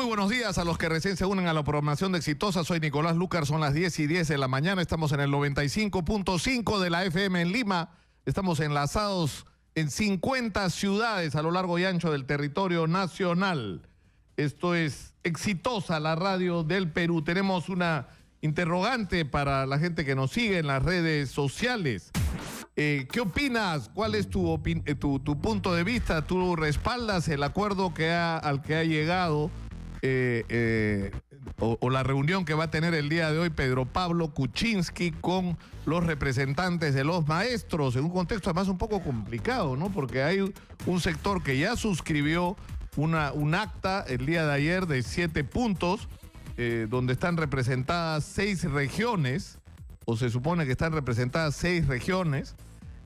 buenos días a los que recién se unen a la programación de Exitosa. Soy Nicolás Lucar, son las 10:10 de la mañana. Estamos en el 95.5 de la FM en Lima. Estamos enlazados en 50 ciudades a lo largo y ancho del territorio nacional. Esto es Exitosa, la radio del Perú. Tenemos una interrogante para la gente que nos sigue en las redes sociales. ¿Qué opinas? ¿Cuál es tu punto de vista? ¿Tú respaldas el acuerdo al que ha llegado o la reunión que va a tener el día de hoy Pedro Pablo Kuczynski con los representantes de los maestros en un contexto además un poco complicado, ¿no? Porque hay un sector que ya suscribió un acta el día de ayer de 7 puntos donde están representadas 6 regiones, o se supone que están representadas 6 regiones,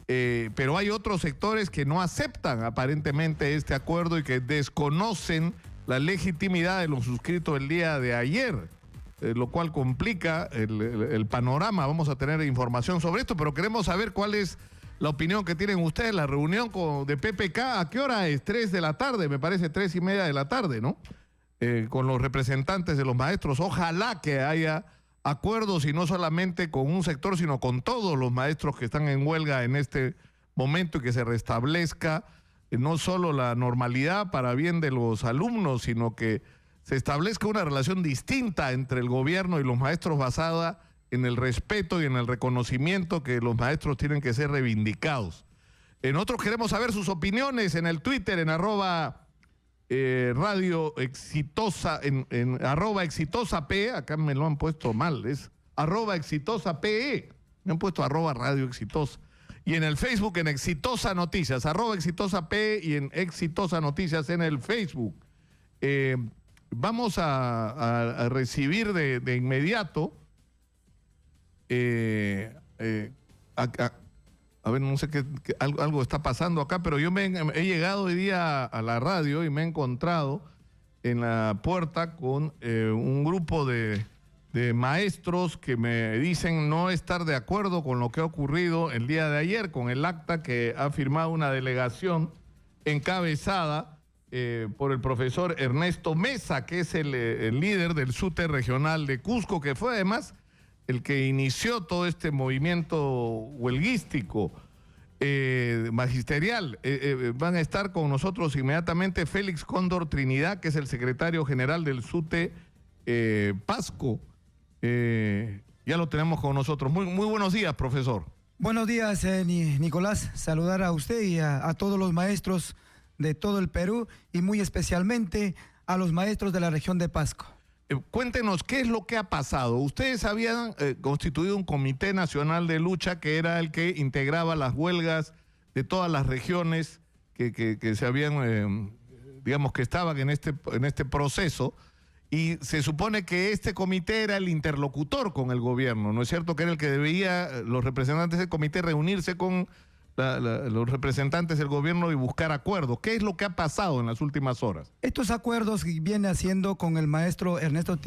pero hay otros sectores que no aceptan aparentemente este acuerdo y que desconocen la legitimidad de lo suscrito el día de ayer, lo cual complica el panorama. Vamos a tener información sobre esto, pero queremos saber cuál es la opinión que tienen ustedes. La reunión de PPK, ¿a qué hora es? 3 de la tarde, me parece 3:30 de la tarde, ¿no? Con los representantes de los maestros. Ojalá que haya acuerdos y no solamente con un sector, sino con todos los maestros que están en huelga en este momento y que se restablezca no solo la normalidad para bien de los alumnos, sino que se establezca una relación distinta entre el gobierno y los maestros basada en el respeto y en el reconocimiento que los maestros tienen que ser reivindicados. Nosotros queremos saber sus opiniones en el Twitter, en Radio Exitosa, en @exitosap, acá me lo han puesto mal, es @exitosap, me han puesto @Radio Exitosa. Y en el Facebook, en Exitosa Noticias, @exitosap y en Exitosa Noticias en el Facebook. Vamos a recibir de inmediato, a ver, no sé algo está pasando acá, pero yo he llegado hoy día a la radio y me he encontrado en la puerta con un grupo de maestros que me dicen no estar de acuerdo con lo que ha ocurrido el día de ayer, con el acta que ha firmado una delegación encabezada por el profesor Ernesto Mesa, que es el líder del SUTE regional de Cusco, que fue además el que inició todo este movimiento huelguístico magisterial. Van a estar con nosotros inmediatamente Félix Cóndor Trinidad, que es el secretario general del SUTE Pasco. Ya lo tenemos con nosotros. Muy buenos días, profesor. Buenos días, Nicolás. Saludar a usted y a todos los maestros de todo el Perú y muy especialmente a los maestros de la región de Pasco. Cuéntenos, ¿qué es lo que ha pasado? Ustedes habían constituido un comité nacional de lucha que era el que integraba las huelgas de todas las regiones que se habían, digamos, que estaban en este proceso, y se supone que este comité era el interlocutor con el gobierno, ¿no es cierto? Que era el que debía, los representantes del comité, reunirse con los representantes del gobierno y buscar acuerdos. ¿Qué es lo que ha pasado en las últimas horas? Estos acuerdos viene haciendo con el maestro Ernesto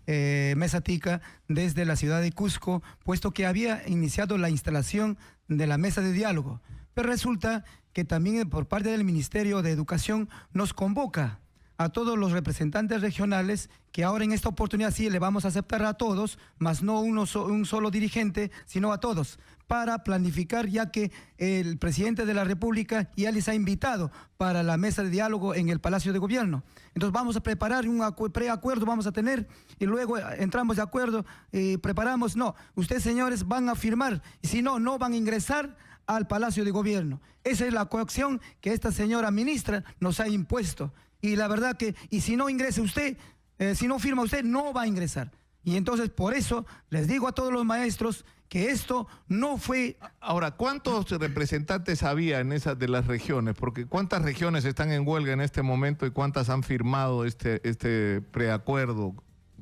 Mesa Tica desde la ciudad de Cusco, puesto que había iniciado la instalación de la mesa de diálogo. Pero resulta que también por parte del Ministerio de Educación nos convoca a todos los representantes regionales, que ahora en esta oportunidad sí le vamos a aceptar a todos, más no un solo dirigente, sino a todos, para planificar, ya que el presidente de la República ya les ha invitado para la mesa de diálogo en el Palacio de Gobierno. Entonces vamos a preparar un preacuerdo, vamos a tener, y luego entramos de acuerdo, preparamos. No, ustedes, señores, van a firmar, y si no, no van a ingresar al Palacio de Gobierno. Esa es la coacción que esta señora ministra nos ha impuesto. Y la verdad que, y si no ingresa usted, si no firma usted, no va a ingresar. Y entonces por eso les digo a todos los maestros que esto no fue... Ahora, ¿cuántos representantes había en esas de las regiones? Porque ¿cuántas regiones están en huelga en este momento y cuántas han firmado este preacuerdo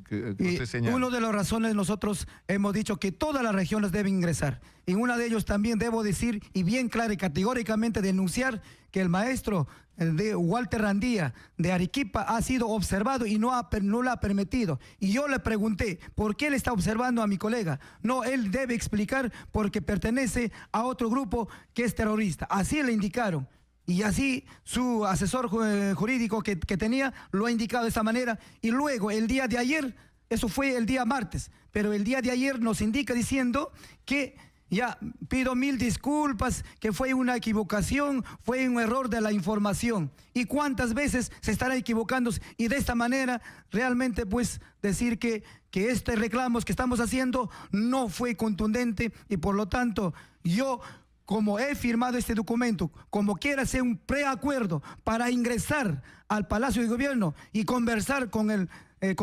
que usted señala? Una de las razones nosotros hemos dicho que todas las regiones deben ingresar. Y una de ellos también debo decir, y bien clara y categóricamente denunciar, que el maestro de Walter Randía de Arequipa ha sido observado y no lo ha permitido. Y yo le pregunté, ¿por qué él está observando a mi colega? No, él debe explicar porque pertenece a otro grupo que es terrorista. Así le indicaron. Y así su asesor jurídico que tenía lo ha indicado de esta manera. Y luego, el día de ayer, eso fue el día martes, pero el día de ayer nos indica diciendo que ya pido 1000 disculpas, que fue una equivocación, fue un error de la información. ¿Y cuántas veces se estará equivocando? Y de esta manera, realmente, pues, decir que este reclamo que estamos haciendo no fue contundente y por lo tanto, yo, como he firmado este documento, como quiera hacer un preacuerdo para ingresar al Palacio de Gobierno y conversar con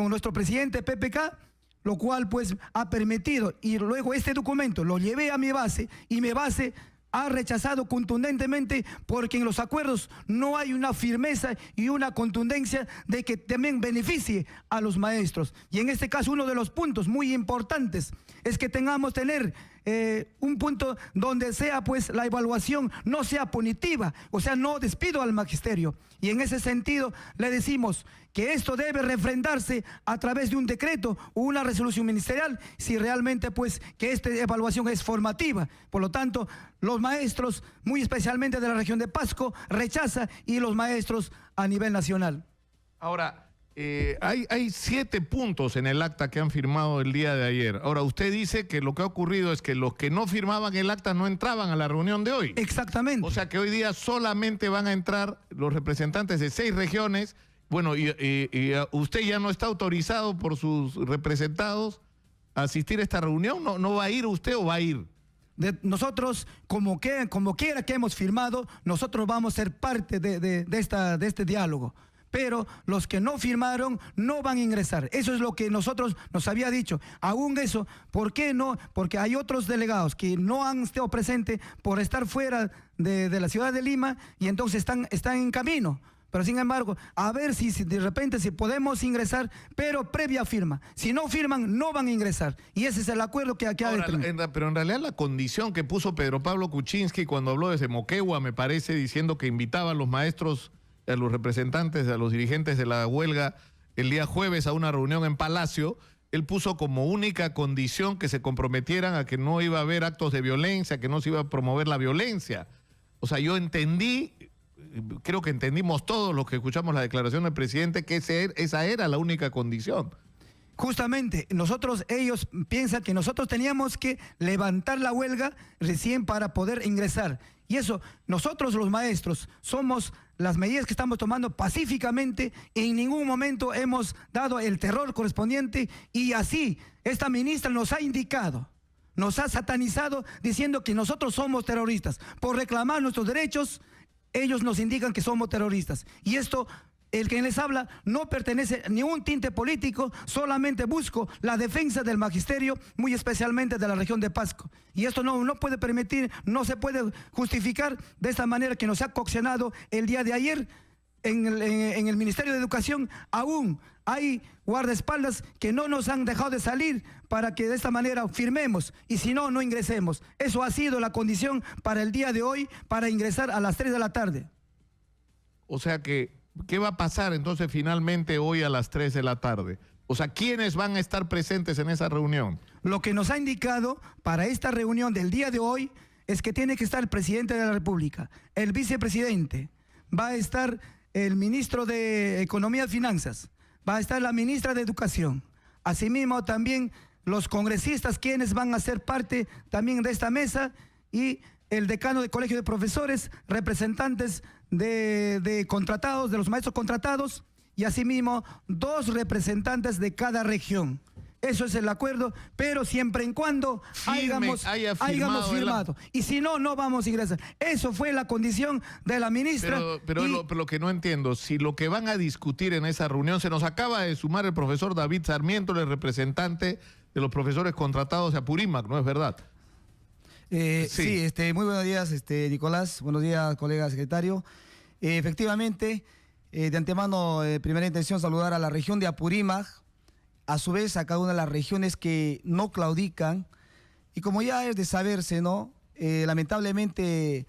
nuestro presidente PPK, lo cual pues ha permitido, y luego este documento lo llevé a mi base y mi base ha rechazado contundentemente porque en los acuerdos no hay una firmeza y una contundencia de que también beneficie a los maestros. Y en este caso uno de los puntos muy importantes es que tener un punto donde sea pues la evaluación no sea punitiva, o sea, no despido al magisterio. Y en ese sentido le decimos que esto debe refrendarse a través de un decreto o una resolución ministerial si realmente pues que esta evaluación es formativa. Por lo tanto, los maestros, muy especialmente de la región de Pasco, rechaza y los maestros a nivel nacional. Ahora, hay 7 puntos en el acta que han firmado el día de ayer. Ahora, usted dice que lo que ha ocurrido es que los que no firmaban el acta no entraban a la reunión de hoy. Exactamente. O sea que hoy día solamente van a entrar los representantes de 6 regiones. Bueno, y usted ya no está autorizado por sus representados a asistir a esta reunión. ¿No va a ir usted o va a ir? Nosotros, como quiera que hemos firmado, nosotros vamos a ser parte de este diálogo. Pero los que no firmaron no van a ingresar. Eso es lo que nosotros nos había dicho. Aún eso, ¿por qué no? Porque hay otros delegados que no han estado presentes por estar fuera de la ciudad de Lima y entonces están en camino. Pero sin embargo, a ver si de repente si podemos ingresar, pero previa firma. Si no firman, no van a ingresar. Y ese es el acuerdo que aquí ha determinado. Pero en realidad la condición que puso Pedro Pablo Kuczynski cuando habló de Moquegua, me parece, diciendo que invitaba a los maestros, a los representantes, a los dirigentes de la huelga el día jueves a una reunión en Palacio, él puso como única condición que se comprometieran a que no iba a haber actos de violencia, que no se iba a promover la violencia. O sea, yo entendí, creo que entendimos todos los que escuchamos la declaración del presidente, que esa era la única condición. Justamente, ellos piensan que nosotros teníamos que levantar la huelga recién para poder ingresar. Y eso, nosotros los maestros somos las medidas que estamos tomando pacíficamente, en ningún momento hemos dado el terror correspondiente y así esta ministra nos ha indicado, nos ha satanizado diciendo que nosotros somos terroristas. Por reclamar nuestros derechos, ellos nos indican que somos terroristas. Y esto, el que les habla, no pertenece a ningún tinte político, solamente busco la defensa del magisterio, muy especialmente de la región de Pasco. Y esto no puede permitir, no se puede justificar de esta manera que nos ha coaccionado el día de ayer en el Ministerio de Educación. Aún hay guardaespaldas que no nos han dejado de salir para que de esta manera firmemos y si no, no ingresemos. Eso ha sido la condición para el día de hoy, para ingresar a las 3 de la tarde. O sea que, ¿qué va a pasar entonces finalmente hoy a las 3 de la tarde? O sea, ¿quiénes van a estar presentes en esa reunión? Lo que nos ha indicado para esta reunión del día de hoy es que tiene que estar el presidente de la República, el vicepresidente, va a estar el ministro de Economía y Finanzas, va a estar la ministra de Educación, asimismo también los congresistas quienes van a ser parte también de esta mesa y el decano del Colegio de Profesores, representantes de contratados, de los maestros contratados y asimismo 2 representantes de cada región. Eso es el acuerdo, pero siempre en cuando hayamos firmado. Y si no, no vamos a ingresar. Eso fue la condición de la ministra. Pero lo que no entiendo, si lo que van a discutir en esa reunión, se nos acaba de sumar el profesor David Sarmiento, el representante de los profesores contratados de Apurímac, ¿no es verdad? Sí, muy buenos días, Nicolás. Buenos días, colega secretario. Efectivamente, de antemano, primera intención, saludar a la región de Apurímac, a su vez a cada una de las regiones que no claudican. Y como ya es de saberse, ¿no? Lamentablemente,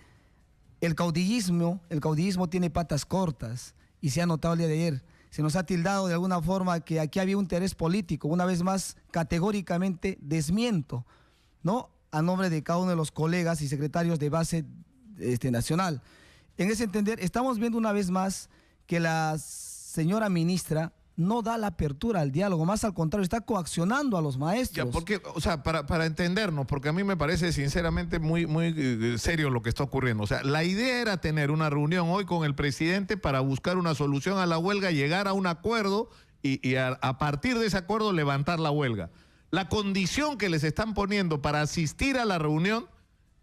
el caudillismo tiene patas cortas y se ha notado el día de ayer. Se nos ha tildado de alguna forma que aquí había un interés político. Una vez más, categóricamente desmiento, ¿no?, a nombre de cada uno de los colegas y secretarios de base nacional. En ese entender, estamos viendo una vez más que la señora ministra no da la apertura al diálogo, más al contrario, está coaccionando a los maestros. Ya, porque, o sea, para entendernos, porque a mí me parece sinceramente muy serio lo que está ocurriendo. O sea, la idea era tener una reunión hoy con el presidente para buscar una solución a la huelga, llegar a un acuerdo y a partir de ese acuerdo levantar la huelga. La condición que les están poniendo para asistir a la reunión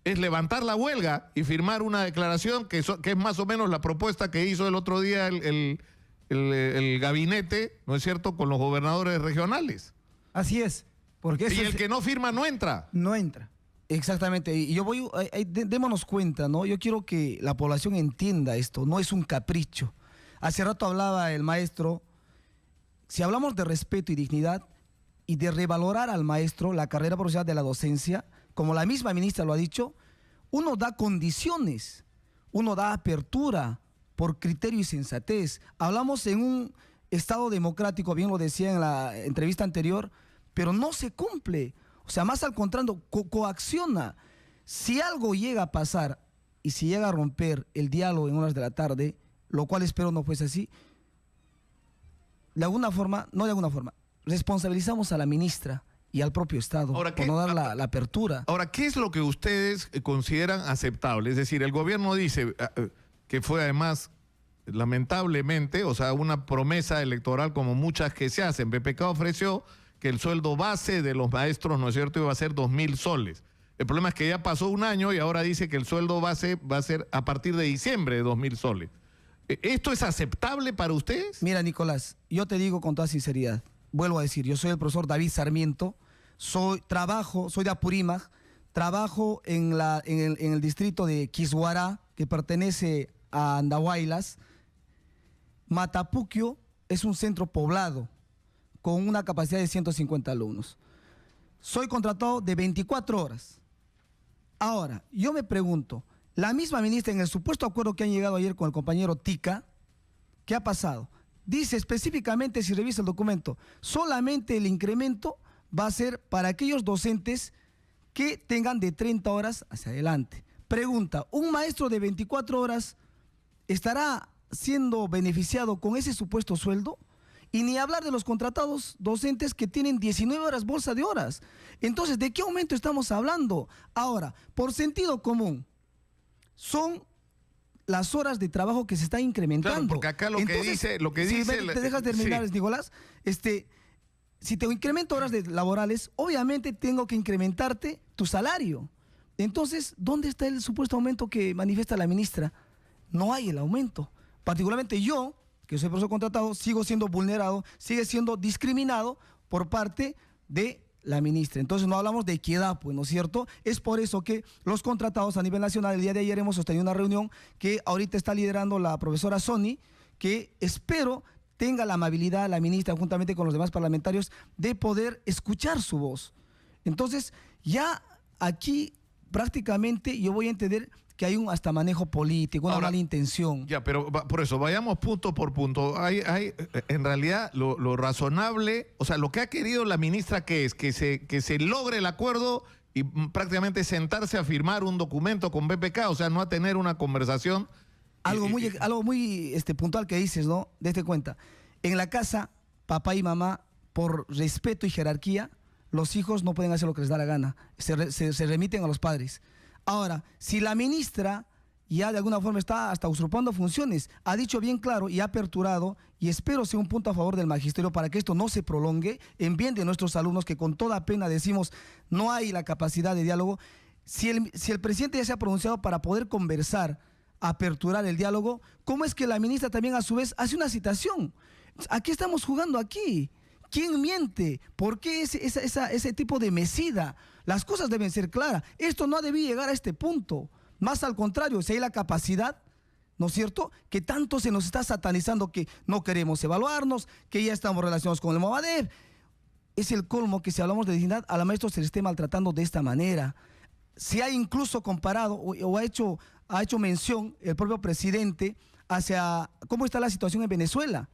es levantar la huelga y firmar una declaración que es más o menos la propuesta que hizo el otro día el gabinete, ¿no es cierto?, con los gobernadores regionales. Así es. Porque Y el que no firma no entra. no entra. Exactamente, y yo voy, démonos cuenta, ¿no? Yo quiero que la población entienda esto, no es un capricho. Hace rato hablaba el maestro, si hablamos de respeto y dignidad y de revalorar al maestro la carrera profesional de la docencia, como la misma ministra lo ha dicho, uno da condiciones, uno da apertura por criterio y sensatez. Hablamos en un Estado democrático, bien lo decía en la entrevista anterior, pero no se cumple. O sea, más al contrario, coacciona. Si algo llega a pasar y si llega a romper el diálogo en horas de la tarde, lo cual espero no fuese así, de alguna forma, responsabilizamos a la ministra y al propio Estado Ahora, por no dar la apertura. Ahora, ¿qué es lo que ustedes consideran aceptable? Es decir, el gobierno dice que fue además, lamentablemente, o sea, una promesa electoral como muchas que se hacen. BPK ofreció que el sueldo base de los maestros, ¿no es cierto?, iba a ser 2.000 soles. El problema es que ya pasó un año y ahora dice que el sueldo base va a ser a partir de diciembre de 2.000 soles. ¿Esto es aceptable para ustedes? Mira, Nicolás, yo te digo con toda sinceridad, vuelvo a decir, yo soy el profesor David Sarmiento, soy de Apurímac, trabajo en el distrito de Quisguará, que pertenece a Andahuaylas. Matapuquio es un centro poblado con una capacidad de 150 alumnos. Soy contratado de 24 horas. Ahora, yo me pregunto, la misma ministra en el supuesto acuerdo que han llegado ayer con el compañero Tica, ¿qué ha pasado? Dice específicamente, si revisa el documento, solamente el incremento va a ser para aquellos docentes que tengan de 30 horas hacia adelante. Pregunta, ¿un maestro de 24 horas estará siendo beneficiado con ese supuesto sueldo? Y ni hablar de los contratados docentes que tienen 19 horas bolsa de horas. Entonces, ¿de qué aumento estamos hablando? Ahora, por sentido común, son las horas de trabajo que se están incrementando. Claro, porque acá lo que dice... Si te dejas terminar, sí. Nicolás, si te incremento horas laborales, obviamente tengo que incrementarte tu salario. Entonces, ¿dónde está el supuesto aumento que manifiesta la ministra? No hay el aumento. Particularmente yo, que soy profesor contratado, sigo siendo vulnerado, sigue siendo discriminado por parte de la ministra. Entonces no hablamos de equidad, pues, ¿no es cierto? Es por eso que los contratados a nivel nacional, el día de ayer hemos sostenido una reunión que ahorita está liderando la profesora Sony, que espero tenga la amabilidad, la ministra, juntamente con los demás parlamentarios, de poder escuchar su voz. Entonces, ya aquí prácticamente yo voy a entender que hay un hasta manejo político, una mala intención. Ya, pero por eso, vayamos punto por punto. Hay en realidad, lo razonable, o sea, lo que ha querido la ministra, ¿qué es? Que se logre el acuerdo y prácticamente sentarse a firmar un documento con BPK, o sea, no a tener una conversación. Algo muy puntual que dices, ¿no? Date cuenta. En la casa, papá y mamá, por respeto y jerarquía, los hijos no pueden hacer lo que les da la gana. Se remiten a los padres. Ahora, si la ministra ya de alguna forma está hasta usurpando funciones, ha dicho bien claro y ha aperturado, y espero sea un punto a favor del magisterio para que esto no se prolongue, en bien de nuestros alumnos que con toda pena decimos no hay la capacidad de diálogo. Si el presidente ya se ha pronunciado para poder conversar, aperturar el diálogo, ¿cómo es que la ministra también a su vez hace una citación? ¿A qué estamos jugando aquí? ¿Quién miente? ¿Por qué ese tipo de mesida? Las cosas deben ser claras. Esto no debía llegar a este punto. Más al contrario, si hay la capacidad, ¿no es cierto?, que tanto se nos está satanizando que no queremos evaluarnos, que ya estamos relacionados con el Movadef. Es el colmo que si hablamos de dignidad, a la maestra se le esté maltratando de esta manera. Se ha incluso comparado o ha hecho mención el propio presidente hacia cómo está la situación en Venezuela.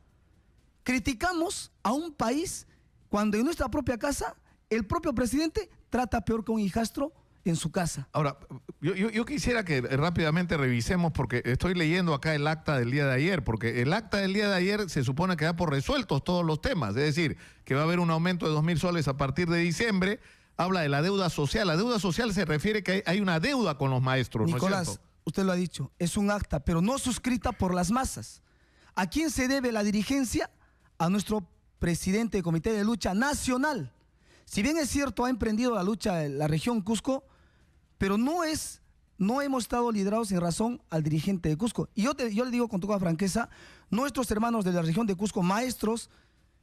Criticamos a un país cuando en nuestra propia casa el propio presidente trata peor que un hijastro en su casa. Ahora, yo quisiera que rápidamente revisemos, porque estoy leyendo acá el acta del día de ayer, porque el acta del día de ayer se supone que da por resueltos todos los temas, es decir, que va a haber un aumento de 2.000 soles a partir de diciembre, habla de la deuda social. La deuda social se refiere que hay una deuda con los maestros, Nicolás, ¿no es cierto? usted lo ha dicho, es un acta, pero no suscrita por las masas. ¿A quién se debe la dirigencia? A nuestro presidente del Comité de Lucha Nacional. Si bien es cierto, ha emprendido la lucha en la región Cusco, pero no hemos estado liderados en razón al dirigente de Cusco. Y yo le digo con toda franqueza, nuestros hermanos de la región de Cusco, maestros,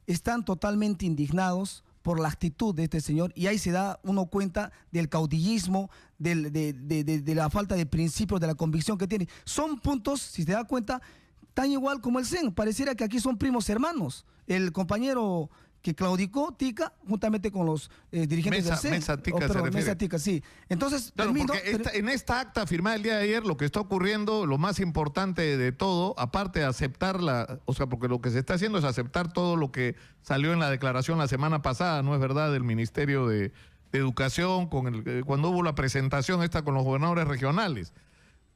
están totalmente indignados por la actitud de este señor, y ahí se da uno cuenta del caudillismo, de la falta de principios, de la convicción que tiene. Son puntos, si se da cuenta, tan igual como el CEN. Pareciera que aquí son primos hermanos. El compañero que claudicó, Tica, juntamente con los dirigentes del CEN. Mesa Tica se refiere. Mesa Tica, sí. Entonces, claro, en esta acta firmada el día de ayer, lo que está ocurriendo, lo más importante de todo, aparte de aceptar porque lo que se está haciendo es aceptar todo lo que salió en la declaración la semana pasada, ¿no es verdad?, del Ministerio de Educación, cuando hubo la presentación esta con los gobernadores regionales,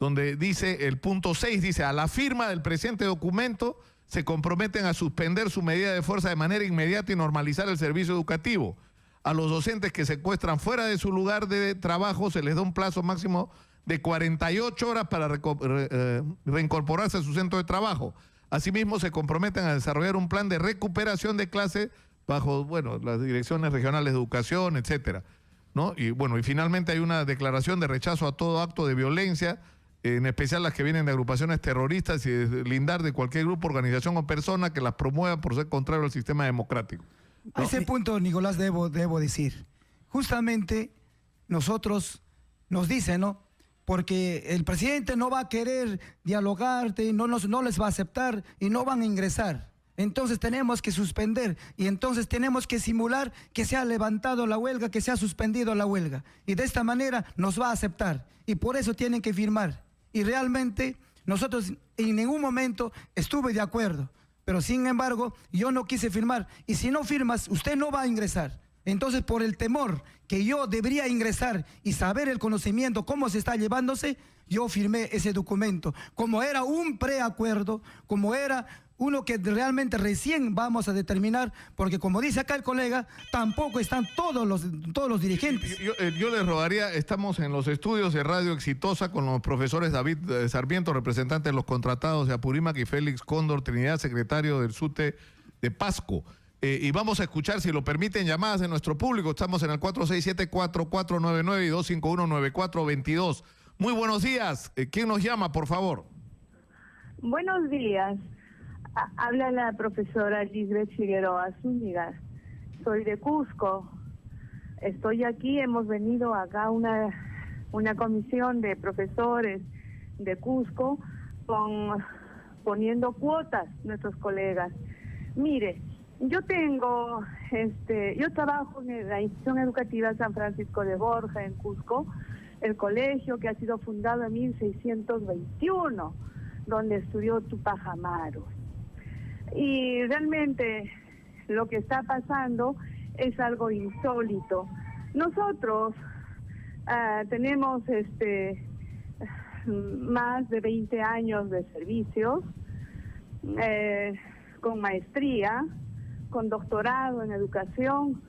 donde dice, el punto 6 dice, a la firma del presente documento se comprometen a suspender su medida de fuerza de manera inmediata y normalizar el servicio educativo. A los docentes que se encuentran fuera de su lugar de trabajo se les da un plazo máximo de 48 horas para reincorporarse a su centro de trabajo. Asimismo, se comprometen a desarrollar un plan de recuperación de clase bajo, las direcciones regionales de educación, etcétera, ¿no? Y finalmente hay una declaración de rechazo a todo acto de violencia, en especial las que vienen de agrupaciones terroristas, y deslindar de cualquier grupo, organización o persona que las promueva por ser contrario al sistema democrático, ¿no? A ese punto, Nicolás, debo decir, justamente nosotros nos dicen, ¿no?, porque el presidente no va a querer dialogarte, no les va a aceptar y no van a ingresar. Entonces tenemos que suspender, y entonces tenemos que simular que se ha levantado la huelga, que se ha suspendido la huelga, y de esta manera nos va a aceptar, y por eso tienen que firmar. Y realmente nosotros en ningún momento estuve de acuerdo, pero sin embargo yo no quise firmar, y si no firmas usted no va a ingresar. Entonces, por el temor que yo debería ingresar y saber el conocimiento, cómo se está llevándose, yo firmé ese documento, como era un preacuerdo, como era uno que realmente recién vamos a determinar, porque como dice acá el colega, tampoco están todos los dirigentes. Yo les rogaría, estamos en los estudios de Radio Exitosa con los profesores David Sarmiento, representante de los contratados de Apurímac, y Félix Cóndor Trinidad, secretario del SUTE de Pasco. Y vamos a escuchar, si lo permiten, llamadas de nuestro público. Estamos en el 467-4499 y 251-9422. Muy buenos días. ¿Quién nos llama, por favor? Buenos días. Habla la profesora Lisbeth Figueroa Zúñiga. Soy de Cusco. Estoy aquí, hemos venido acá una comisión de profesores de Cusco poniendo cuotas nuestros colegas. Mire, yo trabajo en la institución educativa San Francisco de Borja en Cusco, el colegio que ha sido fundado en 1621, donde estudió Tupac Amaru. Y realmente lo que está pasando es algo insólito. Nosotros tenemos más de 20 años de servicios, con maestría, con doctorado en educación,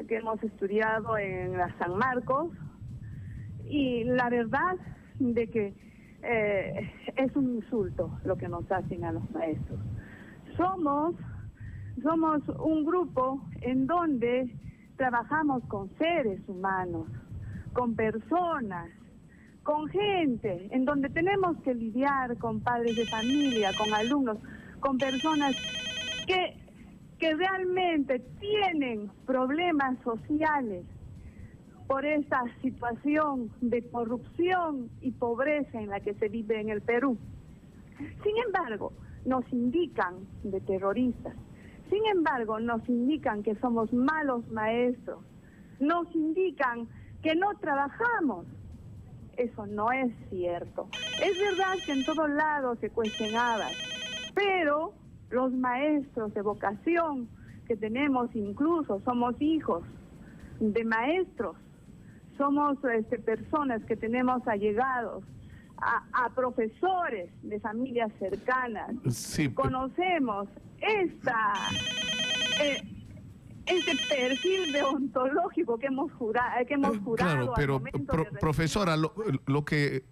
que hemos estudiado en la San Marcos, y la verdad de que es un insulto lo que nos hacen a los maestros. Somos un grupo en donde trabajamos con seres humanos, con personas, con gente, en donde tenemos que lidiar con padres de familia, con alumnos, con personas que realmente tienen problemas sociales por esta situación de corrupción y pobreza en la que se vive en el Perú. Sin embargo, nos indican de terroristas, sin embargo, nos indican que somos malos maestros, nos indican que no trabajamos. Eso no es cierto. Es verdad que en todos lados se cuestionaba, pero los maestros de vocación que tenemos, incluso somos hijos de maestros, somos personas que tenemos allegados a profesores de familias cercanas. Sí, conocemos este perfil deontológico que hemos jurado. Claro, pero profesora, lo que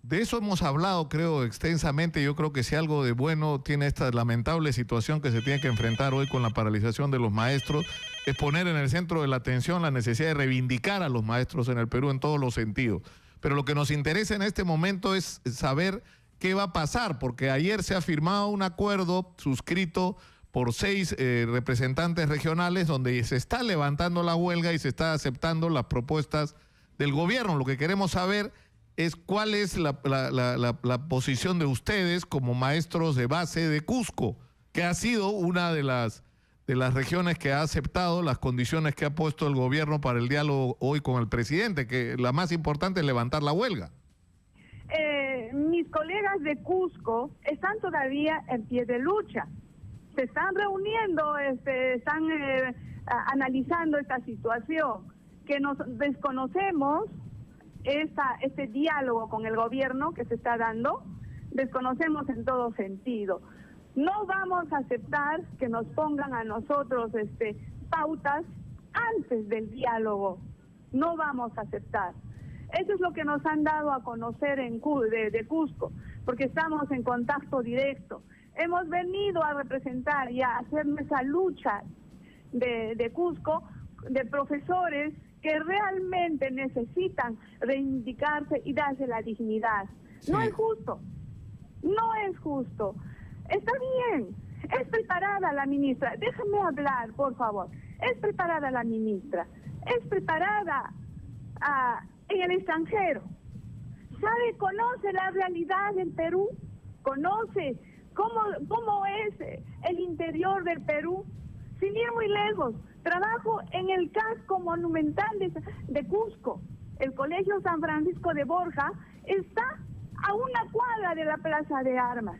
de eso hemos hablado, creo, extensamente. Yo creo que si algo de bueno tiene esta lamentable situación que se tiene que enfrentar hoy con la paralización de los maestros, es poner en el centro de la atención la necesidad de reivindicar a los maestros en el Perú en todos los sentidos. Pero lo que nos interesa en este momento es saber qué va a pasar, porque ayer se ha firmado un acuerdo suscrito por 6 representantes regionales donde se está levantando la huelga y se está aceptando las propuestas del gobierno. Lo que queremos saber es cuál es la posición de ustedes como maestros de base de Cusco, que ha sido una de las regiones que ha aceptado las condiciones que ha puesto el gobierno para el diálogo hoy con el presidente, que la más importante es levantar la huelga. Mis colegas de Cusco están todavía en pie de lucha. Se están reuniendo, están analizando esta situación, que nos desconocemos este diálogo con el gobierno que se está dando, desconocemos en todo sentido. No vamos a aceptar que nos pongan a nosotros pautas antes del diálogo. No vamos a aceptar. Eso es lo que nos han dado a conocer de Cusco, porque estamos en contacto directo. Hemos venido a representar y a hacer esa lucha de Cusco, de profesores que realmente necesitan reivindicarse y darse la dignidad. Sí. No es justo, no es justo. Está bien, es preparada la ministra. Déjame hablar, por favor. Es preparada la ministra, es preparada en el extranjero. ¿Sabe? Conoce la realidad del Perú, conoce cómo es el interior del Perú. Sin ir muy lejos, trabajo en el casco monumental de Cusco. El Colegio San Francisco de Borja está a una cuadra de la Plaza de Armas.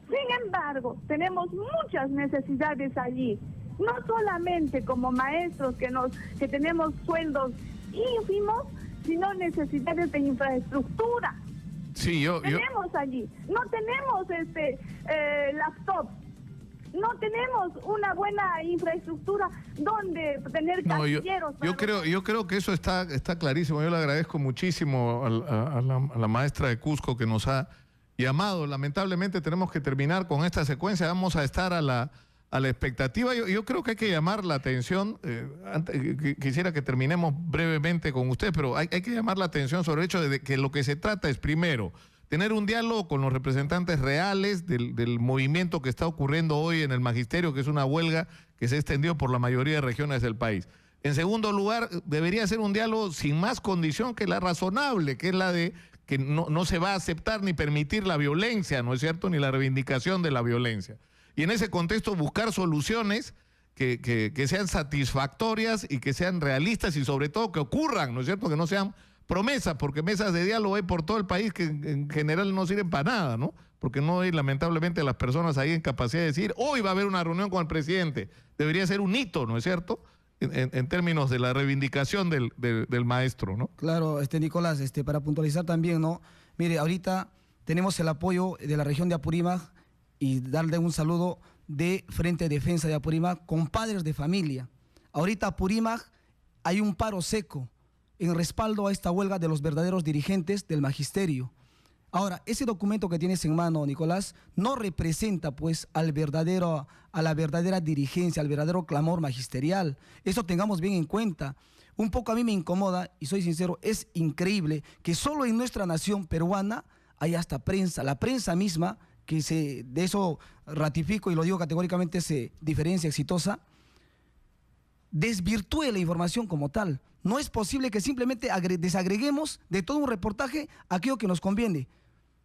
Sin embargo, tenemos muchas necesidades allí, no solamente como maestros que tenemos sueldos ínfimos, sino necesidades de infraestructura. Sí, tenemos allí, no tenemos laptops, no tenemos una buena infraestructura donde tener casilleros. Yo creo que eso está clarísimo. Yo le agradezco muchísimo a la maestra de Cusco que nos ha llamado. Lamentablemente tenemos que terminar con esta secuencia. Vamos a estar a la expectativa. Yo creo que hay que llamar la atención. Quisiera que terminemos brevemente con usted, pero hay que llamar la atención sobre el hecho de que lo que se trata es, primero, tener un diálogo con los representantes reales del movimiento que está ocurriendo hoy en el magisterio, que es una huelga que se ha extendido por la mayoría de regiones del país. En segundo lugar, debería ser un diálogo sin más condición que la razonable, que es la de que no se va a aceptar ni permitir la violencia, ¿no es cierto?, ni la reivindicación de la violencia. Y en ese contexto buscar soluciones que sean satisfactorias y que sean realistas y sobre todo que ocurran, ¿no es cierto?, que no sean promesas, porque mesas de diálogo hay por todo el país que en general no sirven para nada, ¿no? Porque no hay lamentablemente las personas ahí en capacidad de decir, hoy va a haber una reunión con el presidente. Debería ser un hito, ¿no es cierto?, en términos de la reivindicación del maestro, ¿no? Claro, Nicolás, para puntualizar también, ¿no? Mire, ahorita tenemos el apoyo de la región de Apurímac y darle un saludo de Frente Defensa de Apurímac con padres de familia. Ahorita Apurímac hay un paro seco en respaldo a esta huelga de los verdaderos dirigentes del magisterio. Ahora, ese documento que tienes en mano, Nicolás, no representa pues a la verdadera dirigencia, al verdadero clamor magisterial. Eso tengamos bien en cuenta. Un poco a mí me incomoda, y soy sincero, es increíble que solo en nuestra nación peruana hay hasta prensa, la prensa misma, que de eso ratifico y lo digo categóricamente, se diferencia exitosa, desvirtúe la información como tal. No es posible que simplemente desagreguemos de todo un reportaje aquello que nos conviene.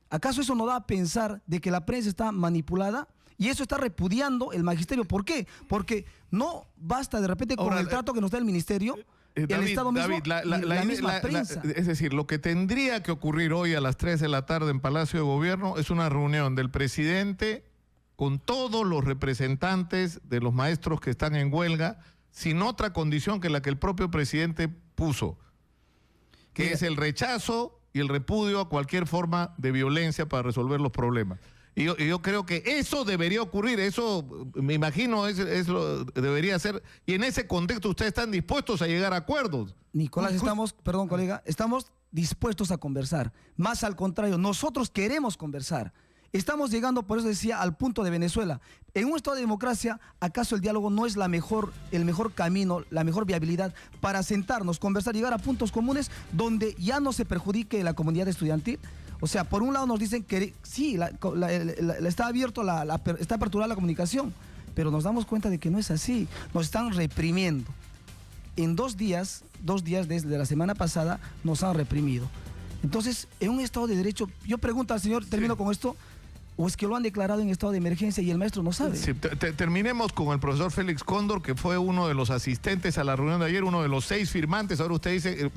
¿Acaso eso nos da a pensar de que la prensa está manipulada? Y eso está repudiando el magisterio. ¿Por qué? Porque no basta de repente con el trato que nos da el ministerio, el Estado mismo, la misma prensa. Es decir, lo que tendría que ocurrir hoy a las 3 de la tarde en Palacio de Gobierno es una reunión del presidente con todos los representantes de los maestros que están en huelga, sin otra condición que la que el propio presidente puso, que es el rechazo y el repudio a cualquier forma de violencia para resolver los problemas. Y yo creo que eso debería ocurrir, eso me imagino eso debería ser, y en ese contexto ustedes están dispuestos a llegar a acuerdos. Nicolás, perdón colega, estamos dispuestos a conversar. Más al contrario, nosotros queremos conversar. Estamos llegando, por eso decía, al punto de Venezuela. En un estado de democracia, ¿acaso el diálogo no es el mejor camino, la mejor viabilidad para sentarnos, conversar, llegar a puntos comunes donde ya no se perjudique la comunidad estudiantil? O sea, por un lado nos dicen que sí, está está aperturada la comunicación, pero nos damos cuenta de que no es así. Nos están reprimiendo. En 2 días desde la semana pasada, nos han reprimido. Entonces, en un estado de derecho, yo pregunto al señor, termino con esto, ¿o es que lo han declarado en estado de emergencia y el maestro no sabe? Sí, terminemos con el profesor Félix Cóndor, que fue uno de los asistentes a la reunión de ayer, uno de los 6 firmantes. Ahora usted dice,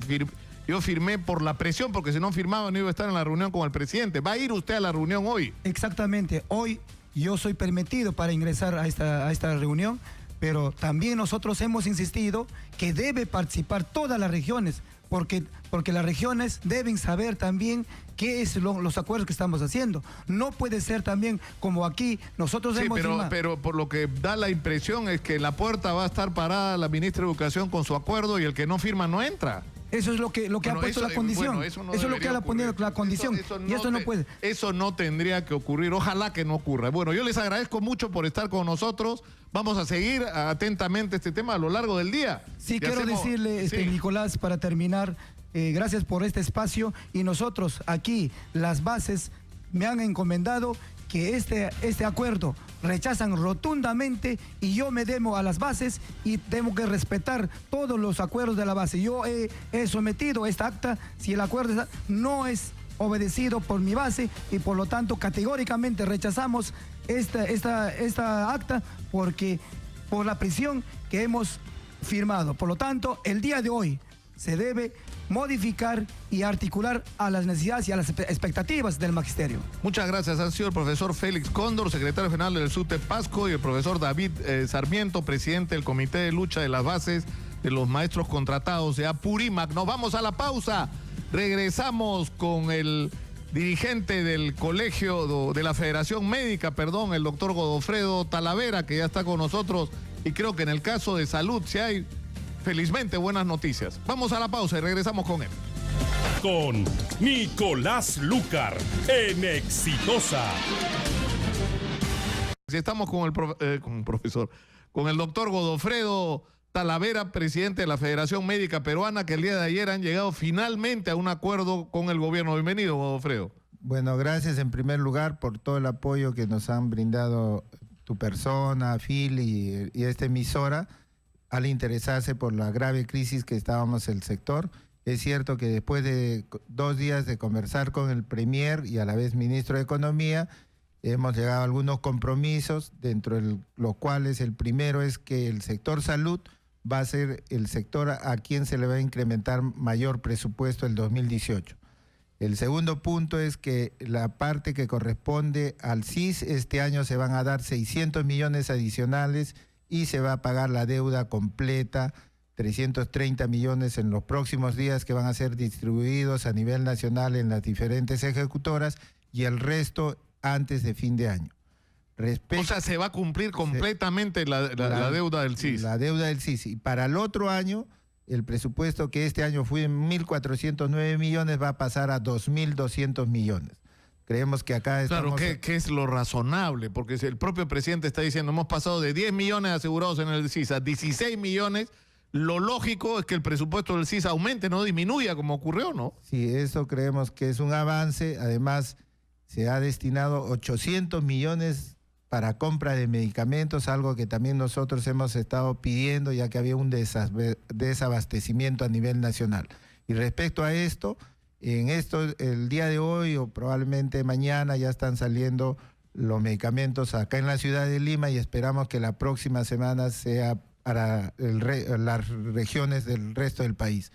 yo firmé por la presión, porque si no firmaba no iba a estar en la reunión con el presidente. ¿Va a ir usted a la reunión hoy? Exactamente, hoy yo soy permitido para ingresar a esta reunión, pero también nosotros hemos insistido que debe participar todas las regiones, porque las regiones deben saber también qué es los acuerdos que estamos haciendo. No puede ser también como aquí nosotros hemos firmado. Pero por lo que da la impresión es que en la puerta va a estar parada la ministra de Educación con su acuerdo y el que no firma no entra. Eso es lo que ha puesto la condición. Eso es lo que ha puesto la condición. Y eso no puede. Eso no tendría que ocurrir. Ojalá que no ocurra. Bueno, yo les agradezco mucho por estar con nosotros. Vamos a seguir atentamente este tema a lo largo del día. Sí, quiero decirle, Nicolás, para terminar, gracias por este espacio. Y nosotros aquí, las bases, me han encomendado que este acuerdo rechazan rotundamente, y yo me demo a las bases y tengo que respetar todos los acuerdos de la base. Yo he sometido esta acta, si el acuerdo no es obedecido por mi base, y por lo tanto categóricamente rechazamos esta acta por la prisión que hemos firmado. Por lo tanto, el día de hoy se debe modificar y articular a las necesidades y a las expectativas del magisterio. Muchas gracias. Han sido el profesor Félix Cóndor, secretario general del SUTEP Pasco, y el profesor David Sarmiento, presidente del Comité de Lucha de las Bases de los Maestros Contratados de Apurímac. Nos vamos a la pausa. Regresamos con el dirigente del colegio, de la Federación Médica, el doctor Godofredo Talavera, que ya está con nosotros, y creo que en el caso de salud, si hay felizmente buenas noticias. Vamos a la pausa y regresamos con él. Con Nicolás Lucar en Exitosa. Estamos con el doctor Godofredo Talavera, presidente de la Federación Médica Peruana, que el día de ayer han llegado finalmente a un acuerdo con el gobierno. Bienvenido, Godofredo. Bueno, gracias en primer lugar por todo el apoyo que nos han brindado tu persona, Phil y esta emisora, al interesarse por la grave crisis que estábamos en el sector. Es cierto que después de 2 días de conversar con el Premier y a la vez Ministro de Economía, hemos llegado a algunos compromisos, dentro de los cuales el primero es que el sector salud va a ser el sector a quien se le va a incrementar mayor presupuesto el 2018. El segundo punto es que la parte que corresponde al CIS, este año se van a dar 600 millones adicionales y se va a pagar la deuda completa, 330 millones en los próximos días, que van a ser distribuidos a nivel nacional en las diferentes ejecutoras, y el resto antes de fin de año. O sea, se va a cumplir completamente la deuda del CIS. La deuda del CIS. Y para el otro año, el presupuesto que este año fue en 1.409 millones va a pasar a 2.200 millones. Creemos que acá estamos... Claro, ¿qué es lo razonable? Porque si el propio presidente está diciendo, hemos pasado de 10 millones asegurados en el CIS a 16 millones, lo lógico es que el presupuesto del CIS aumente, no disminuya como ocurrió, ¿no? Sí, eso creemos que es un avance. Además, se ha destinado 800 millones para compra de medicamentos, algo que también nosotros hemos estado pidiendo, ya que había un desabastecimiento a nivel nacional. Y respecto a esto, el día de hoy o probablemente mañana ya están saliendo los medicamentos acá en la ciudad de Lima, y esperamos que la próxima semana sea para las regiones del resto del país.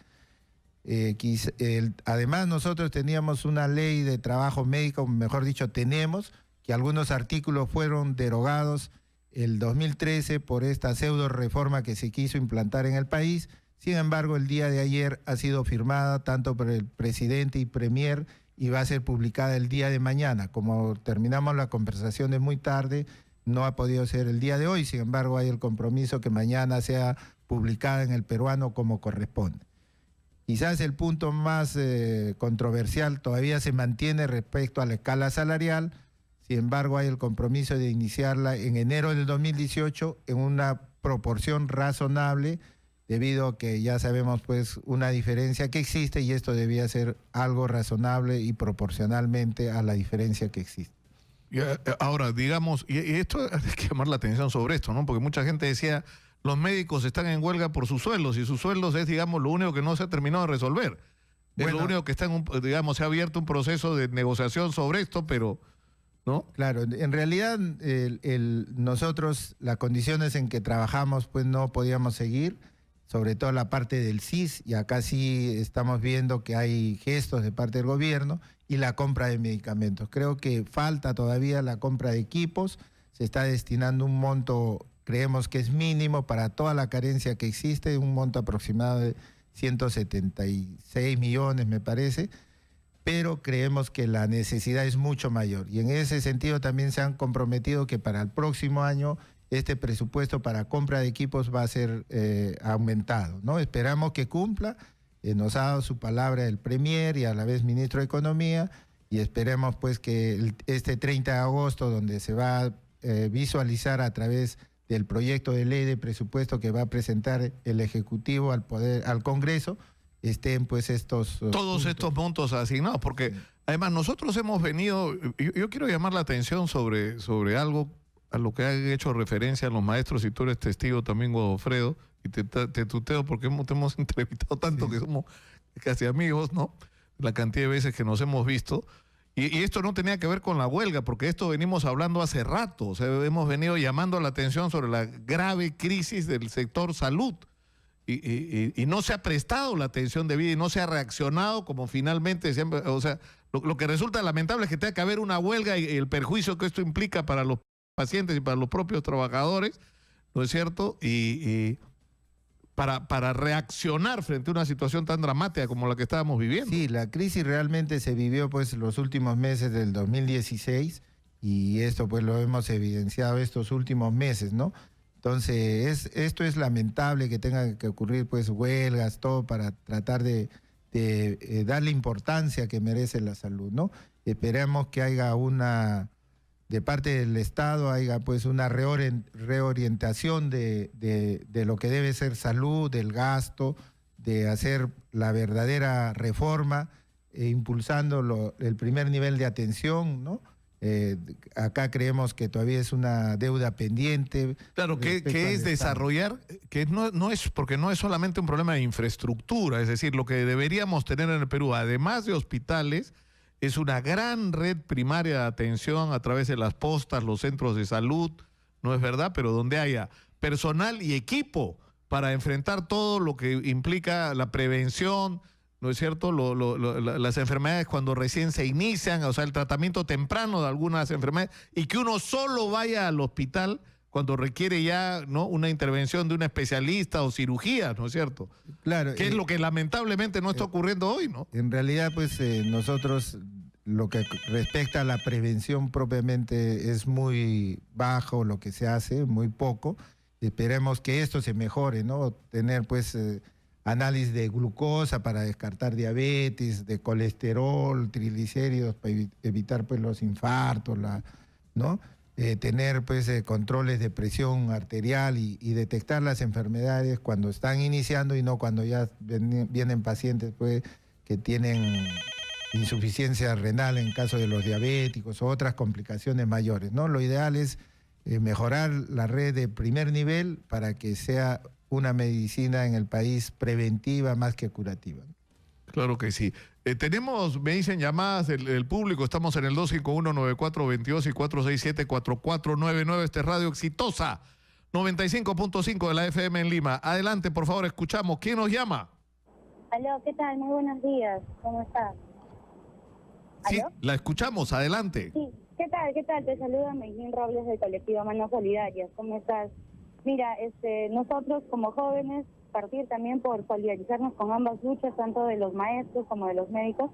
Además, nosotros teníamos una ley de trabajo médico, mejor dicho, tenemos, que algunos artículos fueron derogados el 2013 por esta pseudo reforma que se quiso implantar en el país. Sin embargo, el día de ayer ha sido firmada tanto por el presidente y premier y va a ser publicada el día de mañana. Como terminamos la conversación de muy tarde, no ha podido ser el día de hoy. Sin embargo, hay el compromiso que mañana sea publicada en El Peruano como corresponde. Quizás el punto más controversial todavía se mantiene respecto a la escala salarial. Sin embargo, hay el compromiso de iniciarla en enero del 2018 en una proporción razonable, debido a que ya sabemos pues una diferencia que existe y esto debía ser algo razonable y proporcionalmente a la diferencia que existe. Ahora, digamos, y esto hay que llamar la atención sobre esto, ¿no? Porque mucha gente decía, los médicos están en huelga por sus sueldos y sus sueldos es, digamos, lo único que no se ha terminado de resolver. Es lo único que está digamos, se ha abierto un proceso de negociación sobre esto, pero, ¿no? Claro, en realidad nosotros, las condiciones en que trabajamos, pues no podíamos seguir, sobre todo la parte del CIS, y acá sí estamos viendo que hay gestos de parte del gobierno, y la compra de medicamentos. Creo que falta todavía la compra de equipos, se está destinando un monto, creemos que es mínimo para toda la carencia que existe, un monto aproximado de 176 millones me parece, pero creemos que la necesidad es mucho mayor. Y en ese sentido también se han comprometido que para el próximo año este presupuesto para compra de equipos va a ser aumentado, ¿no? Esperamos que cumpla. Nos ha dado su palabra el Premier y a la vez Ministro de Economía, y esperemos pues que este 30 de agosto, donde se va a visualizar a través del proyecto de ley de presupuesto que va a presentar el Ejecutivo al Congreso, estén pues todos estos montos asignados, porque además nosotros hemos venido, yo quiero llamar la atención sobre algo a lo que han hecho referencia los maestros, y tú eres testigo también, Godofredo, y te tuteo porque te hemos entrevistado tanto que somos casi amigos, ¿no? La cantidad de veces que nos hemos visto. Y esto no tenía que ver con la huelga, porque esto venimos hablando hace rato. O sea, hemos venido llamando la atención sobre la grave crisis del sector salud. Y no se ha prestado la atención debida y no se ha reaccionado como finalmente siempre. O sea, lo que resulta lamentable es que tenga que haber una huelga y el perjuicio que esto implica para los pacientes y para los propios trabajadores, ¿no es cierto? Y para reaccionar frente a una situación tan dramática como la que estábamos viviendo. Sí, la crisis realmente se vivió pues los últimos meses del 2016 y esto pues lo hemos evidenciado estos últimos meses, ¿no? Entonces esto es lamentable que tenga que ocurrir pues huelgas, todo para tratar de darle importancia que merece la salud, ¿no? Esperemos que haya de parte del Estado haya pues una reorientación de lo que debe ser salud, del gasto, de hacer la verdadera reforma, impulsando el primer nivel de atención, ¿no? Acá creemos que todavía es una deuda pendiente. Claro, que es desarrollar, que no es, porque no es solamente un problema de infraestructura, es decir, lo que deberíamos tener en el Perú, además de hospitales, es una gran red primaria de atención a través de las postas, los centros de salud, ¿no es verdad? Pero donde haya personal y equipo para enfrentar todo lo que implica la prevención, ¿no es cierto? Las enfermedades cuando recién se inician, o sea, el tratamiento temprano de algunas enfermedades, y que uno solo vaya al hospital cuando requiere ya, ¿no?, una intervención de un especialista o cirugía, ¿no es cierto? Claro. Que es lo que lamentablemente no está ocurriendo hoy, ¿no? En realidad, pues nosotros, lo que respecta a la prevención propiamente es muy bajo lo que se hace, muy poco. Esperemos que esto se mejore, ¿no? Tener pues análisis de glucosa para descartar diabetes, de colesterol, triglicéridos para evitar pues los infartos, ¿no? Tener pues controles de presión arterial y detectar las enfermedades cuando están iniciando y no cuando ya vienen pacientes pues que tienen insuficiencia renal en caso de los diabéticos o otras complicaciones mayores, ¿no? Lo ideal es mejorar la red de primer nivel para que sea una medicina en el país preventiva más que curativa. Claro que sí. Tenemos, me dicen, llamadas del público. Estamos en el 251-9422 y 467-4499. Esta es Radio Exitosa, 95.5 de la FM en Lima. Adelante, por favor, escuchamos. ¿Quién nos llama? Aló, ¿qué tal? Muy buenos días. ¿Cómo estás? Sí, ¿Aló? la escuchamos. Adelante. Sí, ¿Qué tal? ¿Qué tal? Te saluda Mejín Robles del colectivo Manos Solidarias. ¿Cómo estás? Mira, nosotros como jóvenes, partir también por solidarizarnos con ambas luchas, tanto de los maestros como de los médicos,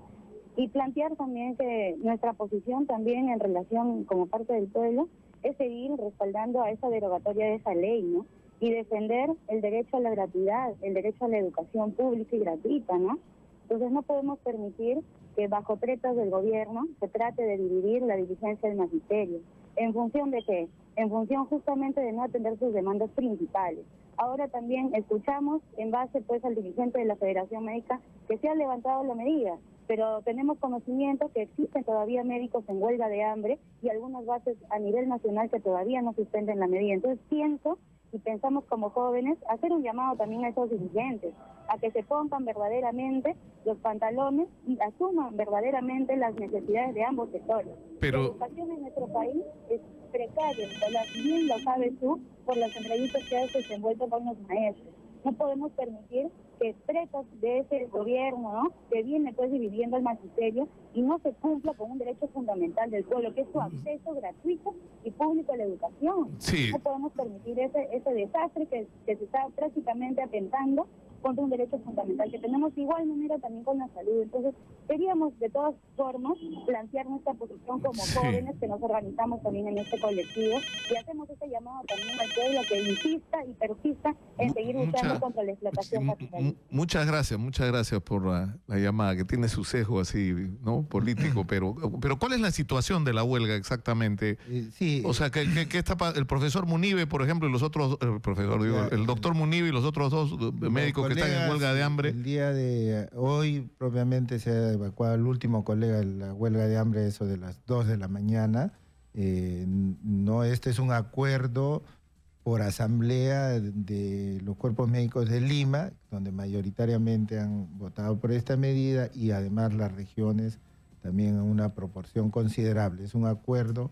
y plantear también que nuestra posición también en relación como parte del pueblo es seguir respaldando a esa derogatoria de esa ley, ¿no? Y defender el derecho a la gratuidad, el derecho a la educación pública y gratuita, ¿no? Entonces no podemos permitir que bajo tretas del gobierno se trate de dividir la diligencia del magisterio. ¿En función de qué? En función justamente de no atender sus demandas principales. Ahora también escuchamos, en base pues al dirigente de la Federación Médica, que se ha levantado la medida, pero tenemos conocimiento que existen todavía médicos en huelga de hambre y algunas bases a nivel nacional que todavía no suspenden la medida. Entonces pienso y pensamos como jóvenes hacer un llamado también a esos dirigentes, a que se pongan verdaderamente los pantalones y asuman verdaderamente las necesidades de ambos sectores. Pero... La educación en nuestro país es precaria, Nicolás, bien lo sabes tú por las entrevistas que has desenvuelto con los maestros. No podemos permitir que tretas de ese gobierno, ¿no?, que viene pues dividiendo el magisterio y no se cumpla con un derecho fundamental del pueblo, que es su acceso gratuito y público a la educación. Sí. No podemos permitir ese desastre que se está prácticamente atentando contra un derecho fundamental que tenemos de igual manera también con la salud. Entonces, queríamos de todas formas plantear nuestra posición como jóvenes que nos organizamos también en este colectivo y hacemos este llamado también al pueblo que insista y persista en seguir luchando contra la explotación capitalista. Muchas gracias por la llamada, que tiene su sesgo así, ¿no?, político, pero ¿cuál es la situación de la huelga exactamente? Sí. O sea, ¿qué está el profesor Munive, por ejemplo, y los otros, el doctor Munive y los otros dos médicos que están en huelga de hambre? El día de hoy propiamente se ha evacuado el último colega de la huelga de hambre, eso de las 2 de la mañana. No, este es un acuerdo por asamblea de los cuerpos médicos de Lima, donde mayoritariamente han votado por esta medida, y además las regiones también en una proporción considerable. Es un acuerdo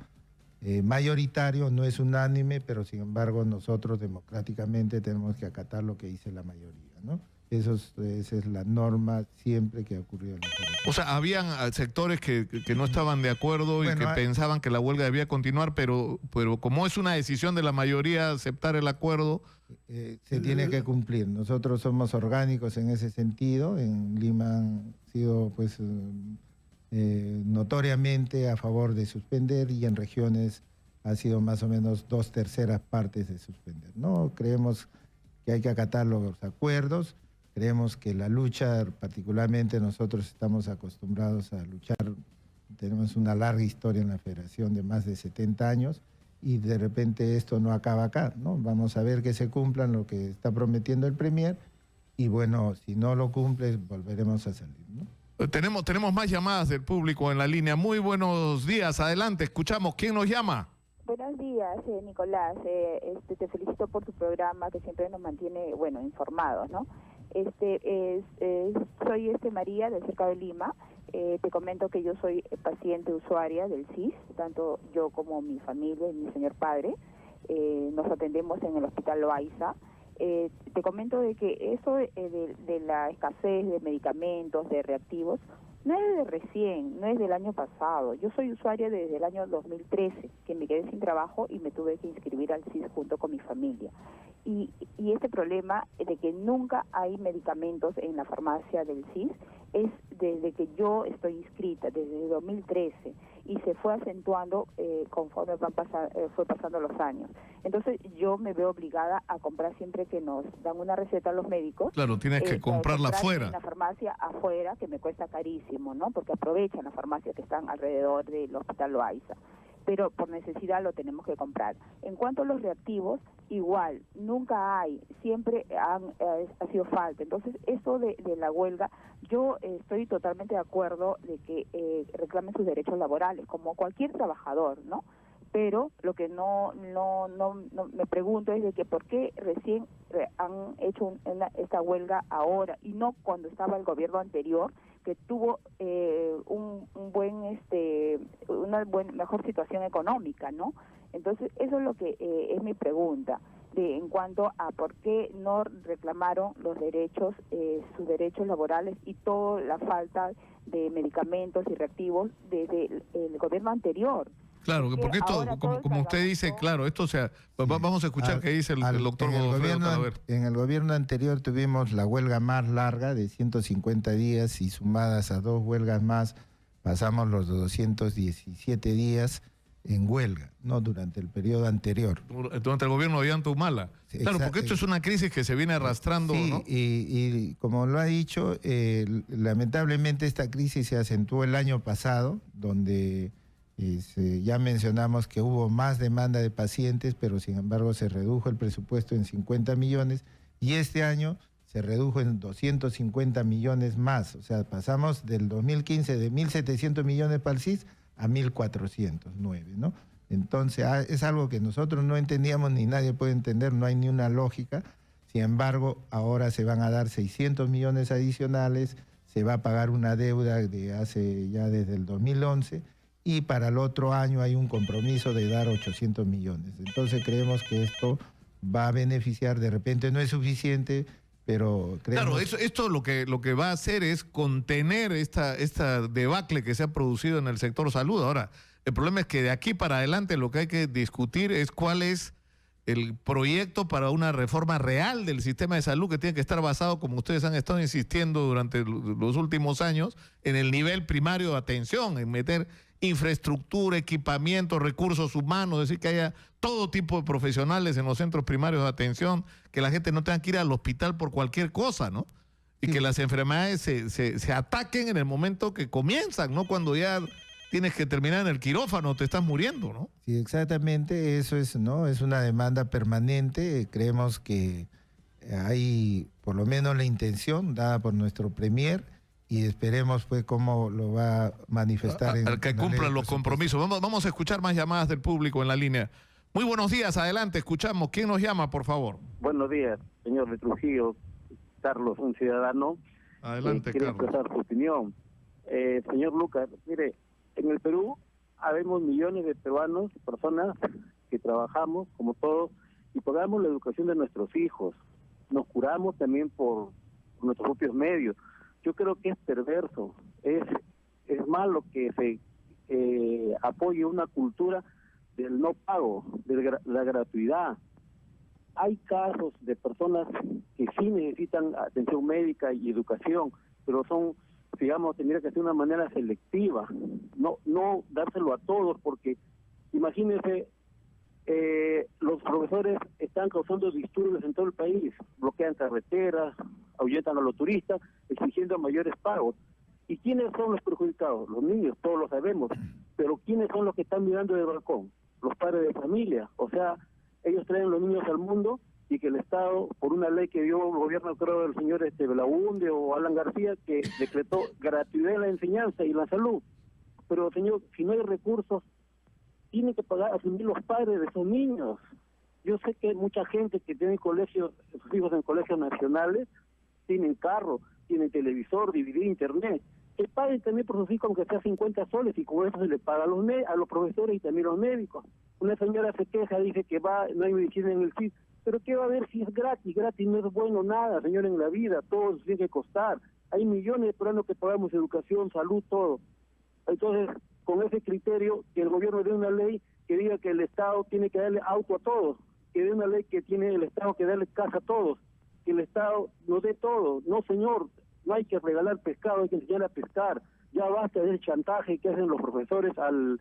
mayoritario, no es unánime, pero sin embargo nosotros democráticamente tenemos que acatar lo que dice la mayoría, ¿no? Esa es la norma siempre que ha ocurrido en la Federación. O sea, habían sectores que no estaban de acuerdo y que pensaban que la huelga debía continuar, pero como es una decisión de la mayoría aceptar el acuerdo... se tiene que cumplir. Nosotros somos orgánicos en ese sentido. En Lima han sido pues notoriamente a favor de suspender, y en regiones ha sido más o menos 2/3 partes de suspender. No creemos que hay que acatar los acuerdos. Creemos que la lucha, particularmente nosotros estamos acostumbrados a luchar, tenemos una larga historia en la Federación de más de 70 años, y de repente esto no acaba acá, ¿no? Vamos a ver que se cumplan lo que está prometiendo el Premier, y bueno, si no lo cumple, volveremos a salir, ¿no? Tenemos más llamadas del público en la línea. Muy buenos días, adelante, escuchamos. ¿Quién nos llama? Buenos días, Nicolás. Te felicito por tu programa, que siempre nos mantiene, informados, ¿no? Soy María, del Cercado de Lima. Te comento que yo soy paciente usuaria del CIS, tanto yo como mi familia y mi señor padre. Nos atendemos en el Hospital Loaiza. Te comento de que eso de la escasez de medicamentos, de reactivos, no es de recién, no es del año pasado. Yo soy usuaria desde el año 2013, que me quedé sin trabajo y me tuve que inscribir al CIS junto con mi familia. Y este problema de que nunca hay medicamentos en la farmacia del CIS es desde que yo estoy inscrita, desde 2013, y se fue acentuando conforme fue pasando los años. Entonces yo me veo obligada a comprar siempre que nos dan una receta a los médicos. Claro, tienes que comprarla afuera. En la farmacia afuera, que me cuesta carísimo, ¿no? Porque aprovechan las farmacias que están alrededor del Hospital Loaiza. Pero por necesidad lo tenemos que comprar. En cuanto a los reactivos, igual, nunca hay, siempre ha sido falta. Entonces, eso de la huelga, yo estoy totalmente de acuerdo de que reclamen sus derechos laborales, como cualquier trabajador, ¿no? Pero lo que no me pregunto es de que por qué recién han hecho esta huelga ahora y no cuando estaba el gobierno anterior, que tuvo una mejor situación económica, ¿no? Entonces, eso es lo que es mi pregunta, en cuanto a por qué no reclamaron los derechos, sus derechos laborales y toda la falta de medicamentos y reactivos desde el gobierno anterior. Claro, porque esto, como usted dice, claro, esto vamos a escuchar qué dice el doctor En el gobierno anterior tuvimos la huelga más larga de 150 días y sumadas a 2 huelgas más pasamos los 217 días en huelga, ¿no? Durante el periodo anterior. Durante el gobierno de Ollanta Humala. Sí, claro, porque esto es una crisis que se viene arrastrando, sí, ¿no? Y como lo ha dicho, lamentablemente esta crisis se acentuó el año pasado, donde ya mencionamos que hubo más demanda de pacientes, pero sin embargo se redujo el presupuesto en 50 millones y este año se redujo en 250 millones más. O sea, pasamos del 2015 de 1.700 millones para el CIS a 1.409, ¿no? Entonces es algo que nosotros no entendíamos ni nadie puede entender, no hay ni una lógica. Sin embargo, ahora se van a dar 600 millones adicionales, se va a pagar una deuda de hace ya desde el 2011 y para el otro año hay un compromiso de dar 800 millones. Entonces creemos que esto va a beneficiar, de repente no es suficiente, pero creemos... Claro, esto lo que va a hacer es contener esta debacle que se ha producido en el sector salud. Ahora, el problema es que de aquí para adelante lo que hay que discutir es cuál es el proyecto para una reforma real del sistema de salud que tiene que estar basado, como ustedes han estado insistiendo durante los últimos años, en el nivel primario de atención, en meter infraestructura, equipamiento, recursos humanos, es decir, que haya todo tipo de profesionales en los centros primarios de atención, que la gente no tenga que ir al hospital por cualquier cosa, ¿no? Y que las enfermedades se ataquen en el momento que comienzan, no cuando ya tienes que terminar en el quirófano, te estás muriendo, ¿no? Sí, exactamente, eso es, ¿no? Es una demanda permanente. Creemos que hay por lo menos la intención dada por nuestro premier y esperemos pues cómo lo va a manifestar. Al que cumplan los compromisos. Vamos a escuchar más llamadas del público en la línea. Muy buenos días, adelante, escuchamos. ¿Quién nos llama, por favor? Buenos días, señor de Trujillo, Carlos, un ciudadano. Adelante, quiere Carlos. expresar su opinión. Señor Lucas, mire, en el Perú habemos millones de peruanos, personas que trabajamos como todos y pagamos la educación de nuestros hijos. Nos curamos también por nuestros propios medios. Yo creo que es perverso, es malo que se apoye una cultura del no pago, de la gratuidad. Hay casos de personas que sí necesitan atención médica y educación, pero son, digamos, tendría que ser de una manera selectiva, no dárselo a todos, porque imagínense, los profesores están causando disturbios en todo el país, bloquean carreteras, ahuyentan a los turistas, exigiendo mayores pagos. ¿Y quiénes son los perjudicados? Los niños, todos lo sabemos, pero ¿quiénes son los que están mirando del balcón? Los padres de familia, o sea, ellos traen los niños al mundo y que el Estado, por una ley que dio el gobierno, creo, del señor Belaúnde o Alan García, que decretó gratuidad en la enseñanza y la salud. Pero, señor, si no hay recursos, tienen que pagar, asumir los padres de esos niños. Yo sé que hay mucha gente que tiene colegios, sus hijos en colegios nacionales, tienen carro, tienen televisor, DVD, internet. Que paguen también por sus hijos, aunque sea 50 soles, y con eso se le paga a los profesores y también a los médicos. Una señora se queja, dice que no hay medicina en el CIS, pero ¿qué va a haber si es gratis? Gratis no es bueno nada, señor, en la vida, todo tiene que costar. Hay millones de peruanos que pagamos educación, salud, todo. Entonces, con ese criterio, que el gobierno dé una ley que diga que el Estado tiene que darle auto a todos, que dé una ley que tiene el Estado que darle casa a todos, que el Estado nos dé todo. No, señor, no hay que regalar pescado, hay que enseñar a pescar. Ya basta del chantaje que hacen los profesores al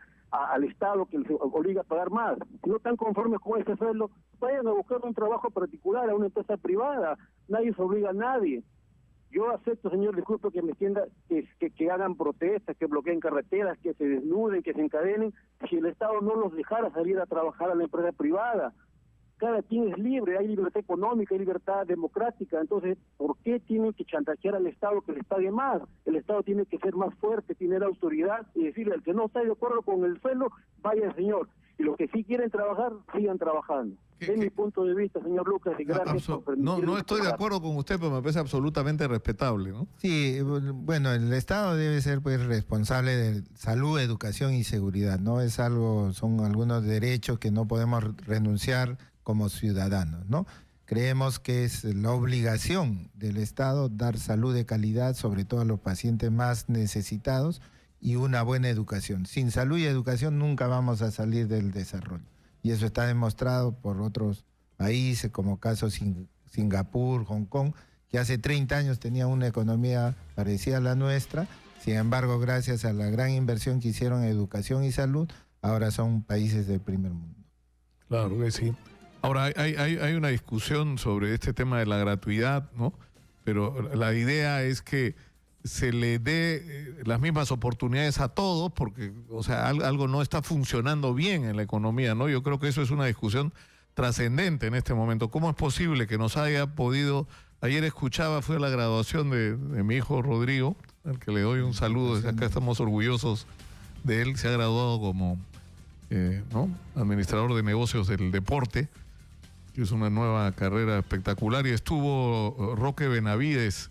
Estado, que les obliga a pagar más. Si no están conformes con ese sueldo, vayan a buscar un trabajo particular, a una empresa privada. Nadie se obliga a nadie. Yo acepto, señor, disculpe que me entienda, que hagan protestas, que bloqueen carreteras, que se desnuden, que se encadenen, si el Estado no los dejara salir a trabajar a la empresa privada. Cada quien es libre, hay libertad económica, hay libertad democrática, entonces, ¿por qué tienen que chantajear al Estado que les pague más? El Estado tiene que ser más fuerte, tener autoridad y decirle al que no está de acuerdo con el sueldo, vaya, señor. Y los que sí quieren trabajar, sigan trabajando. Es mi punto de vista, señor Lucas, y gracias por permitirme. No estoy de acuerdo con usted, pero me parece absolutamente respetable, ¿no? Sí, bueno, el Estado debe ser pues responsable de salud, educación y seguridad, ¿no? Son algunos derechos que no podemos renunciar como ciudadanos, ¿no? Creemos que es la obligación del Estado dar salud de calidad, sobre todo a los pacientes más necesitados, y una buena educación. Sin salud y educación nunca vamos a salir del desarrollo. Y eso está demostrado por otros países, como casos Singapur, Hong Kong, que hace 30 años tenían una economía parecida a la nuestra. Sin embargo, gracias a la gran inversión que hicieron en educación y salud, ahora son países del primer mundo. Claro que sí. Ahora, hay una discusión sobre este tema de la gratuidad, ¿no? Pero la idea es que se le dé las mismas oportunidades a todos, porque, o sea, algo no está funcionando bien en la economía, ¿no? Yo creo que eso es una discusión trascendente en este momento. ¿Cómo es posible que nos haya podido... Ayer escuchaba, fue la graduación de mi hijo Rodrigo, al que le doy un saludo, desde acá estamos orgullosos de él, se ha graduado como ¿no? administrador de negocios del deporte, que es una nueva carrera espectacular, y estuvo Roque Benavides,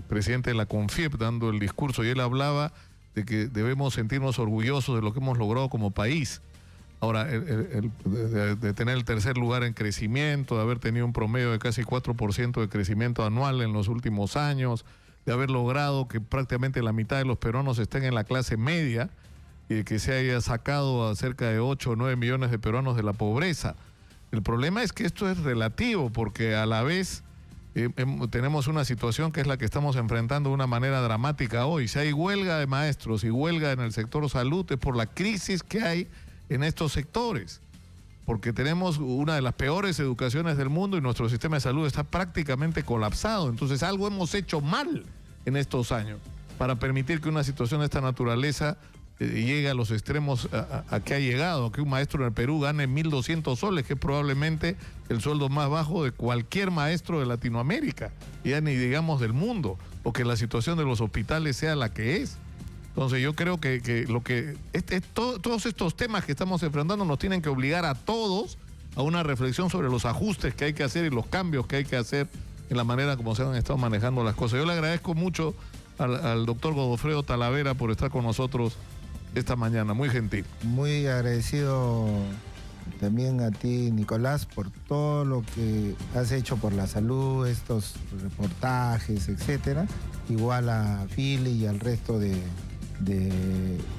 presidente de la CONFIEP, dando el discurso, y él hablaba de que debemos sentirnos orgullosos de lo que hemos logrado como país. Ahora, de tener el tercer lugar en crecimiento, de haber tenido un promedio de casi 4% de crecimiento anual en los últimos años, de haber logrado que prácticamente la mitad de los peruanos estén en la clase media, y de que se haya sacado a cerca de 8 o 9 millones de peruanos de la pobreza. El problema es que esto es relativo, porque a la vez tenemos una situación que es la que estamos enfrentando de una manera dramática hoy. Si hay huelga de maestros y huelga en el sector salud, es por la crisis que hay en estos sectores, porque tenemos una de las peores educaciones del mundo y nuestro sistema de salud está prácticamente colapsado. Entonces algo hemos hecho mal en estos años para permitir que una situación de esta naturaleza llegue a los extremos a que ha llegado, que un maestro en el Perú gane 1.200 soles, que es probablemente el sueldo más bajo de cualquier maestro de Latinoamérica, ya ni digamos del mundo, o que la situación de los hospitales sea la que es. Entonces yo creo que todos estos temas que estamos enfrentando nos tienen que obligar a todos a una reflexión sobre los ajustes que hay que hacer y los cambios que hay que hacer en la manera como se han estado manejando las cosas. Yo le agradezco mucho al doctor Godofredo Talavera por estar con nosotros esta mañana, muy gentil. Muy agradecido también a ti, Nicolás, por todo lo que has hecho por la salud, estos reportajes, etcétera. Igual a Philly y al resto de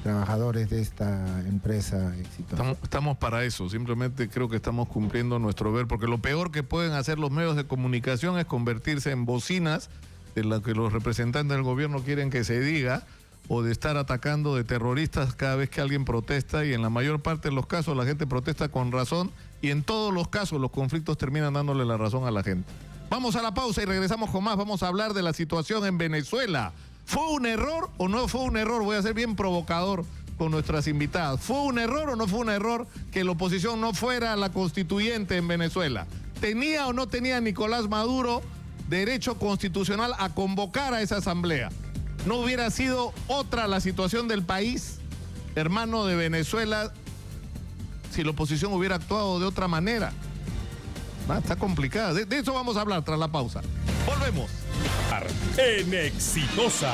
trabajadores de esta empresa exitosa. Estamos para eso, simplemente creo que estamos cumpliendo nuestro deber, porque lo peor que pueden hacer los medios de comunicación es convertirse en bocinas de lo que los representantes del gobierno quieren que se diga, o de estar atacando de terroristas cada vez que alguien protesta, y en la mayor parte de los casos la gente protesta con razón, y en todos los casos los conflictos terminan dándole la razón a la gente. Vamos a la pausa y regresamos con más. Vamos a hablar de la situación en Venezuela. ¿Fue un error o no fue un error? Voy a ser bien provocador con nuestras invitadas. ¿Fue un error o no fue un error que la oposición no fuera la constituyente en Venezuela? ¿Tenía o no tenía Nicolás Maduro derecho constitucional a convocar a esa asamblea? ¿No hubiera sido otra la situación del país, hermano de Venezuela, si la oposición hubiera actuado de otra manera? Está complicada. De eso vamos a hablar tras la pausa. Volvemos. En Exitosa.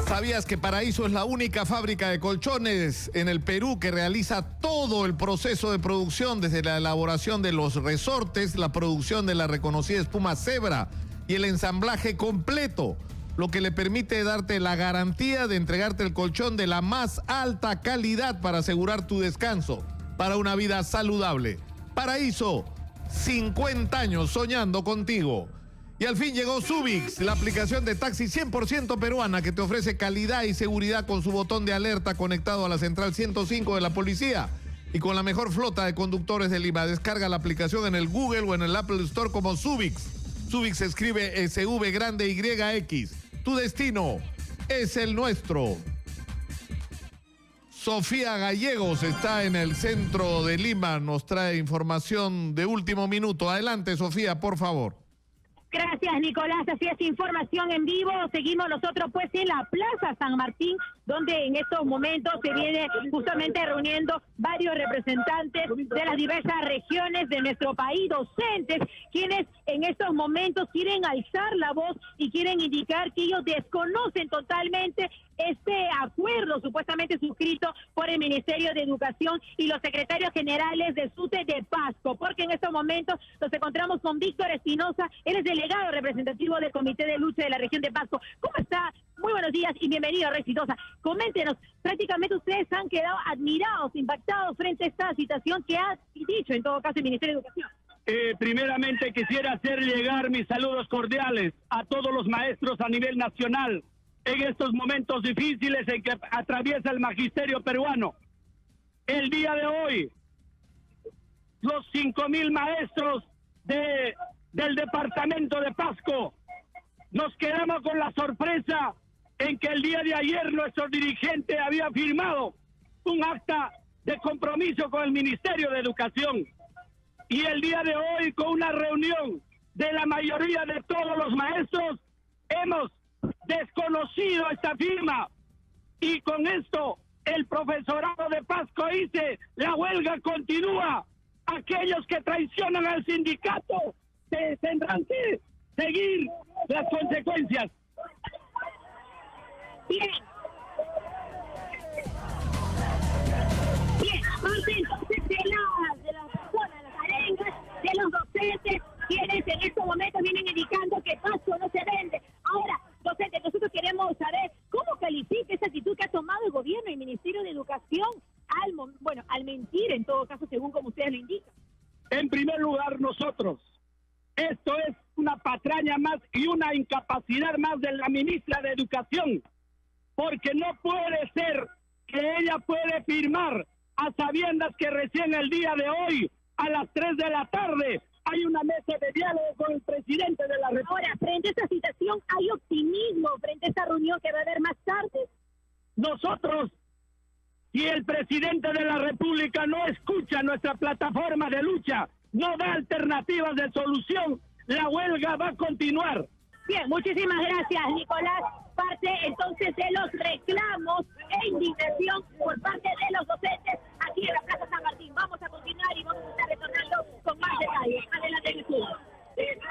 ¿Sabías que Paraíso es la única fábrica de colchones en el Perú que realiza todo el proceso de producción, desde la elaboración de los resortes, la producción de la reconocida espuma Zebra y el ensamblaje completo, lo que le permite darte la garantía de entregarte el colchón de la más alta calidad para asegurar tu descanso, para una vida saludable? Paraíso, 50 años soñando contigo. Y al fin llegó Subix, la aplicación de taxi 100% peruana que te ofrece calidad y seguridad con su botón de alerta conectado a la central 105 de la policía y con la mejor flota de conductores de Lima. Descarga la aplicación en el Google o en el Apple Store como Subix. Subix se escribe SV grande YX. Tu destino es el nuestro. Sofía Gallegos está en el centro de Lima, nos trae información de último minuto. Adelante, Sofía, por favor. Gracias, Nicolás. Así es, información en vivo. Seguimos nosotros pues en la Plaza San Martín, donde en estos momentos se viene justamente reuniendo varios representantes de las diversas regiones de nuestro país, docentes, quienes en estos momentos quieren alzar la voz y quieren indicar que ellos desconocen totalmente este acuerdo supuestamente suscrito por el Ministerio de Educación y los secretarios generales de SUTE de Pasco, porque en estos momentos nos encontramos con Víctor Espinosa, él es delegado representativo del Comité de Lucha de la región de Pasco. ¿Cómo está? Muy buenos días y bienvenido a Red Exitosa. Coméntenos, prácticamente ustedes han quedado admirados, impactados frente a esta situación que ha dicho en todo caso el Ministerio de Educación. Primeramente quisiera hacer llegar mis saludos cordiales a todos los maestros a nivel nacional en estos momentos difíciles en que atraviesa el magisterio peruano. El día de hoy, los 5.000 maestros del departamento de Pasco, nos quedamos con la sorpresa en que el día de ayer nuestro dirigente había firmado un acta de compromiso con el Ministerio de Educación. Y el día de hoy, con una reunión de la mayoría de todos los maestros, hemos desconocido esta firma. Y con esto, el profesorado de Pasco dice, la huelga continúa. Aquellos que traicionan al sindicato tendrán que seguir las consecuencias. Bien. Bien, parte entonces de las personas, las arengas, de los docentes, quienes en estos momentos vienen indicando que Pasco no se vende. Ahora, docentes, nosotros queremos saber cómo califica esa actitud que ha tomado el gobierno y el Ministerio de Educación al mentir, en todo caso, según como ustedes lo indican. En primer lugar, nosotros, esto es una patraña más y una incapacidad más de la ministra de Educación, porque no puede ser que ella puede firmar a sabiendas que recién el día de hoy, a las 3 de la tarde, hay una mesa de diálogo con el presidente de la República. Ahora, frente a esta situación, ¿hay optimismo frente a esta reunión que va a haber más tarde? Nosotros, si el presidente de la República no escucha nuestra plataforma de lucha, no da alternativas de solución, la huelga va a continuar. Bien, muchísimas gracias, Nicolás. Parte entonces de los reclamos e indignación por parte de los docentes aquí en la Plaza San Martín. Vamos a continuar y vamos a estar retornando con más detalles. Adelante, en el estudio.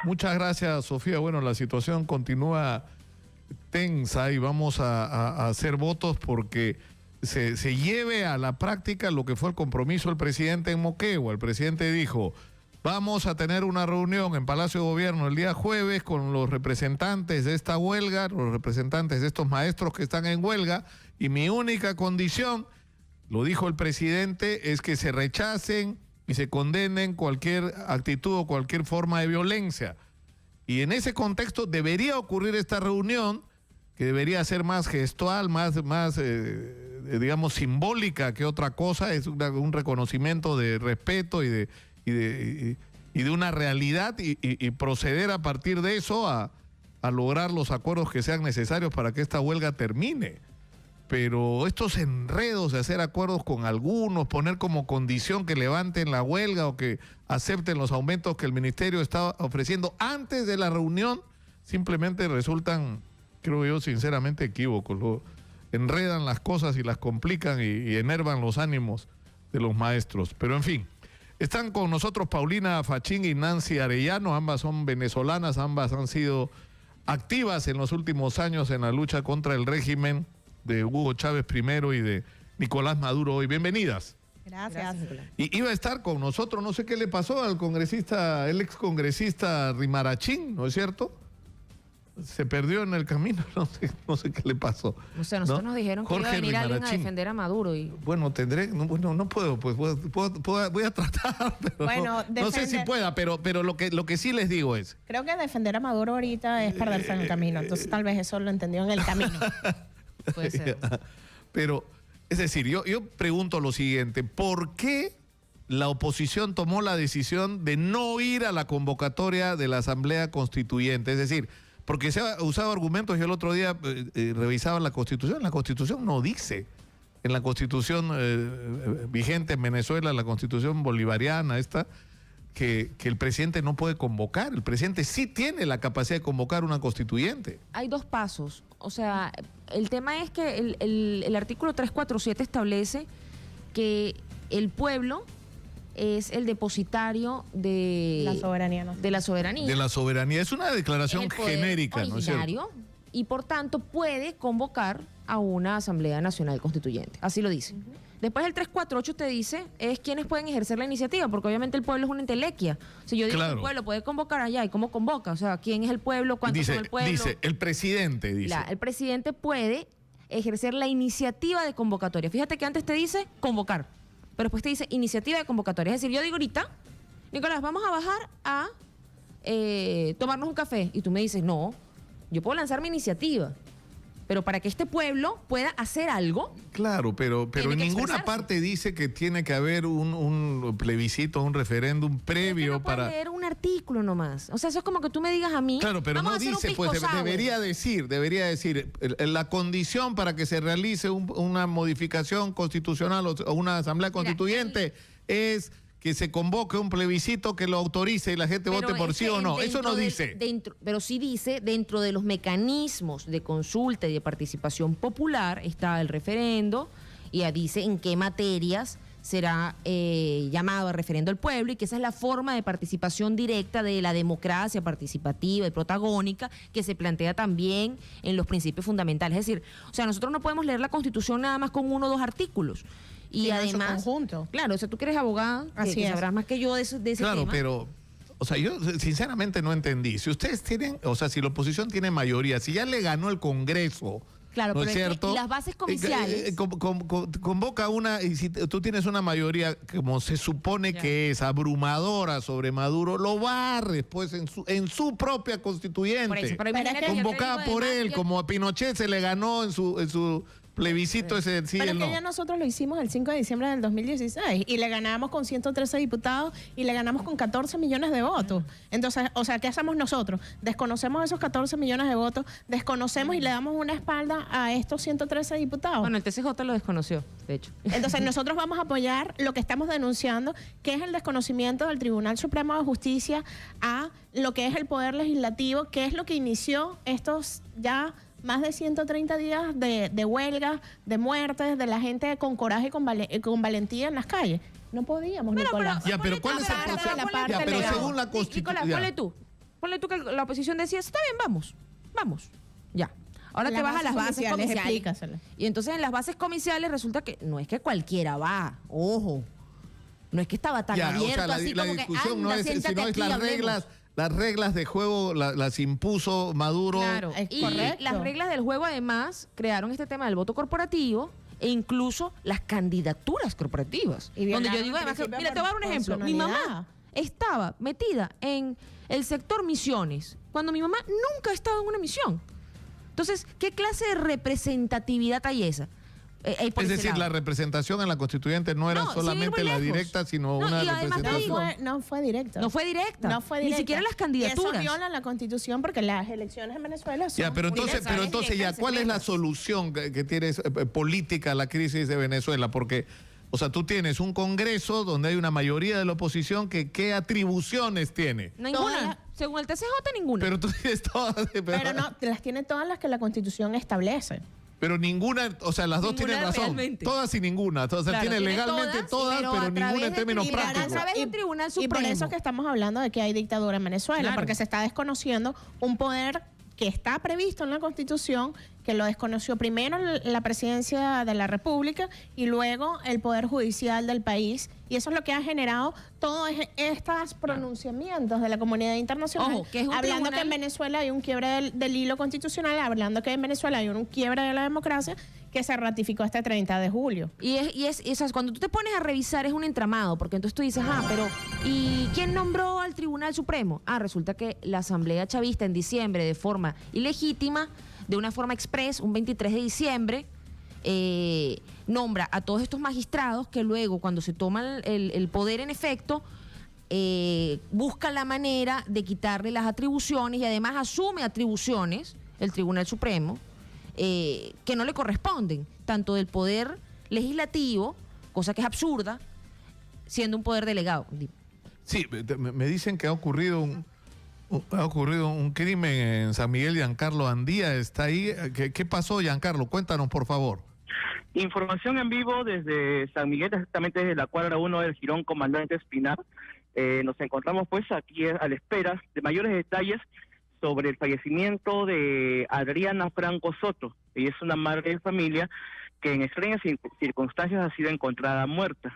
Muchas gracias, Sofía. Bueno, la situación continúa tensa y vamos a hacer votos porque se lleve a la práctica lo que fue el compromiso del presidente en Moquegua. El presidente dijo, vamos a tener una reunión en Palacio de Gobierno el día jueves con los representantes de esta huelga, los representantes de estos maestros que están en huelga, y mi única condición, lo dijo el presidente, es que se rechacen y se condenen cualquier actitud o cualquier forma de violencia. Y en ese contexto debería ocurrir esta reunión, que debería ser más gestual, más digamos, simbólica que otra cosa, es un reconocimiento de respeto y de una realidad y proceder a partir de eso a lograr los acuerdos que sean necesarios para que esta huelga termine. Pero estos enredos de hacer acuerdos con algunos, poner como condición que levanten la huelga o que acepten los aumentos que el ministerio está ofreciendo antes de la reunión, simplemente resultan, creo yo, sinceramente equívocos. Enredan las cosas y las complican y enervan los ánimos de los maestros. Pero en fin, están con nosotros Paulina Fachín y Nancy Arellano, ambas son venezolanas, ambas han sido activas en los últimos años en la lucha contra el régimen de Hugo Chávez primero y de Nicolás Maduro hoy. Bienvenidas. Gracias. Y iba a estar con nosotros, no sé qué le pasó al congresista, el excongresista Rimarachín, ¿no es cierto? Se perdió en el camino, no sé qué le pasó. O sea, nosotros nos dijeron que iba a venir alguien a defender a Maduro. Y... Bueno, no puedo, pues voy a tratar, pero bueno, no sé si pueda, pero lo que sí les digo es... Creo que defender a Maduro ahorita es perderse en el camino, entonces tal vez eso lo entendió en el camino. Puede ser. Pero, es decir, yo pregunto lo siguiente, ¿por qué la oposición tomó la decisión de no ir a la convocatoria de la Asamblea Constituyente? Es decir, porque se ha usado argumentos, yo el otro día revisaba la Constitución no dice, en la Constitución vigente en Venezuela, la Constitución bolivariana esta, que el presidente no puede convocar. El presidente sí tiene la capacidad de convocar una constituyente. Hay dos pasos. O sea, el tema es que el artículo 347 establece que el pueblo es el depositario de La soberanía, ¿no? de la soberanía. De la soberanía. Es una declaración El poder genérica, ¿no es cierto? originario, y por tanto puede convocar a una Asamblea Nacional Constituyente. Así lo dice. Después el 348 te dice es quienes pueden ejercer la iniciativa, porque obviamente el pueblo es una entelequia. Si yo digo que el pueblo puede convocar allá, ¿y cómo convoca? O sea, ¿quién es el pueblo? ¿Cuántos son el pueblo? Dice, el presidente dice. El presidente puede ejercer la iniciativa de convocatoria. Fíjate que antes te dice convocar, pero después te dice iniciativa de convocatoria. Es decir, yo digo ahorita, Nicolás, vamos a bajar a tomarnos un café. Y tú me dices, no, yo puedo lanzar mi iniciativa. Pero para que este pueblo pueda hacer algo... Claro, pero en ninguna parte dice que tiene que haber un plebiscito, un referéndum previo no para... leer un artículo nomás. O sea, eso es como que tú me digas a mí... Claro, pero no dice, pues debería decir, la condición para que se realice una modificación constitucional o una asamblea constituyente es que se convoque un plebiscito que lo autorice y la gente vote por sí o no. Eso no dice. Pero sí dice, dentro de los mecanismos de consulta y de participación popular está el referendo, y dice en qué materias será llamado a referendo el pueblo, y que esa es la forma de participación directa de la democracia participativa y protagónica que se plantea también en los principios fundamentales. Es decir, o sea, nosotros no podemos leer la Constitución nada más con 1 o 2 artículos. Y además, claro, o sea, tú que eres abogada, que sabrás más que yo de ese tema. Claro, pero, o sea, yo sinceramente no entendí. Si ustedes tienen, o sea, si la oposición tiene mayoría, si ya le ganó el Congreso, claro, ¿no pero es cierto? Y las bases comiciales. Convoca una, y si tú tienes una mayoría, como se supone que es abrumadora sobre Maduro, lo barres pues en su propia constituyente. Por eso, convocada por él, como a Pinochet se le ganó en su plebiscito ese sí, pero es que ya nosotros lo hicimos el 5 de diciembre del 2016 y le ganamos con 113 diputados y le ganamos con 14 millones de votos. Entonces, o sea, ¿qué hacemos nosotros? Desconocemos esos 14 millones de votos, desconocemos y le damos una espalda a estos 113 diputados. Bueno, el TCJ lo desconoció, de hecho. Entonces, nosotros vamos a apoyar lo que estamos denunciando, que es el desconocimiento del Tribunal Supremo de Justicia a lo que es el Poder Legislativo, que es lo que inició estos ya más de 130 días de huelga, de muertes, de la gente con coraje y con valentía en las calles. No podíamos, Nicolás. Pero ¿cuál es el proceso? Pero según la Constitución... Nicolás, ponle tú que la oposición decía, está bien, vamos, ya. Ahora te vas a las bases comiciales. Y entonces en las bases comiciales resulta que no es que cualquiera va, ojo. No es que estaba tan abierto, o sea, así como discusión que no es, sino es las reglas. Las reglas de juego las impuso Maduro. Claro, y las reglas del juego además crearon este tema del voto corporativo e incluso las candidaturas corporativas. Donde yo digo además, mira, te voy a dar un ejemplo. Mi mamá estaba metida en el sector misiones, cuando mi mamá nunca ha estado en una misión. Entonces, ¿qué clase de representatividad hay esa? Es decir, la representación en la constituyente no era solamente la directa, sino una representación. No fue directa. No fue directa. Ni siquiera las candidaturas. Y eso viola la Constitución porque las elecciones en Venezuela son pero entonces ya, ¿cuál es la solución que tiene política a la crisis de Venezuela? Porque, o sea, tú tienes un Congreso donde hay una mayoría de la oposición que ¿qué atribuciones tiene? Ninguna. Según el TCJ, ninguna. Pero tú tienes todas. Pero no, las tiene todas las que la Constitución establece. Pero ninguna, o sea, las dos tienen razón. Realmente. Todas y ninguna. O sea, tiene legalmente todas, pero ninguna en términos prácticos. Y por eso es que estamos hablando de que hay dictadura en Venezuela, porque se está desconociendo un poder que está previsto en la Constitución, que lo desconoció primero la presidencia de la República y luego el Poder Judicial del país. Y eso es lo que ha generado todos estos pronunciamientos de la comunidad internacional. Ojo, que es hablando que en Venezuela hay un quiebre del hilo constitucional, hablando que en Venezuela hay un quiebre de la democracia que se ratificó este 30 de julio. Y cuando tú te pones a revisar es un entramado, porque entonces tú dices, pero ¿y quién nombró al Tribunal Supremo? Resulta que la Asamblea Chavista en diciembre, de forma ilegítima, de una forma express, un 23 de diciembre, nombra a todos estos magistrados que luego, cuando se toma el poder en efecto, busca la manera de quitarle las atribuciones y además asume atribuciones, el Tribunal Supremo, que no le corresponden, tanto del poder legislativo, cosa que es absurda, siendo un poder delegado. Sí, me dicen que ha ocurrido un crimen en San Miguel. Giancarlo Andía está ahí. ¿Qué pasó, Giancarlo? Cuéntanos, por favor. Información en vivo desde San Miguel, exactamente desde la cuadra 1 del Jirón Comandante Espinar. Nos encontramos pues aquí a la espera de mayores detalles sobre el fallecimiento de Adriana Franco Soto. Ella es una madre de familia que en extrañas circunstancias ha sido encontrada muerta.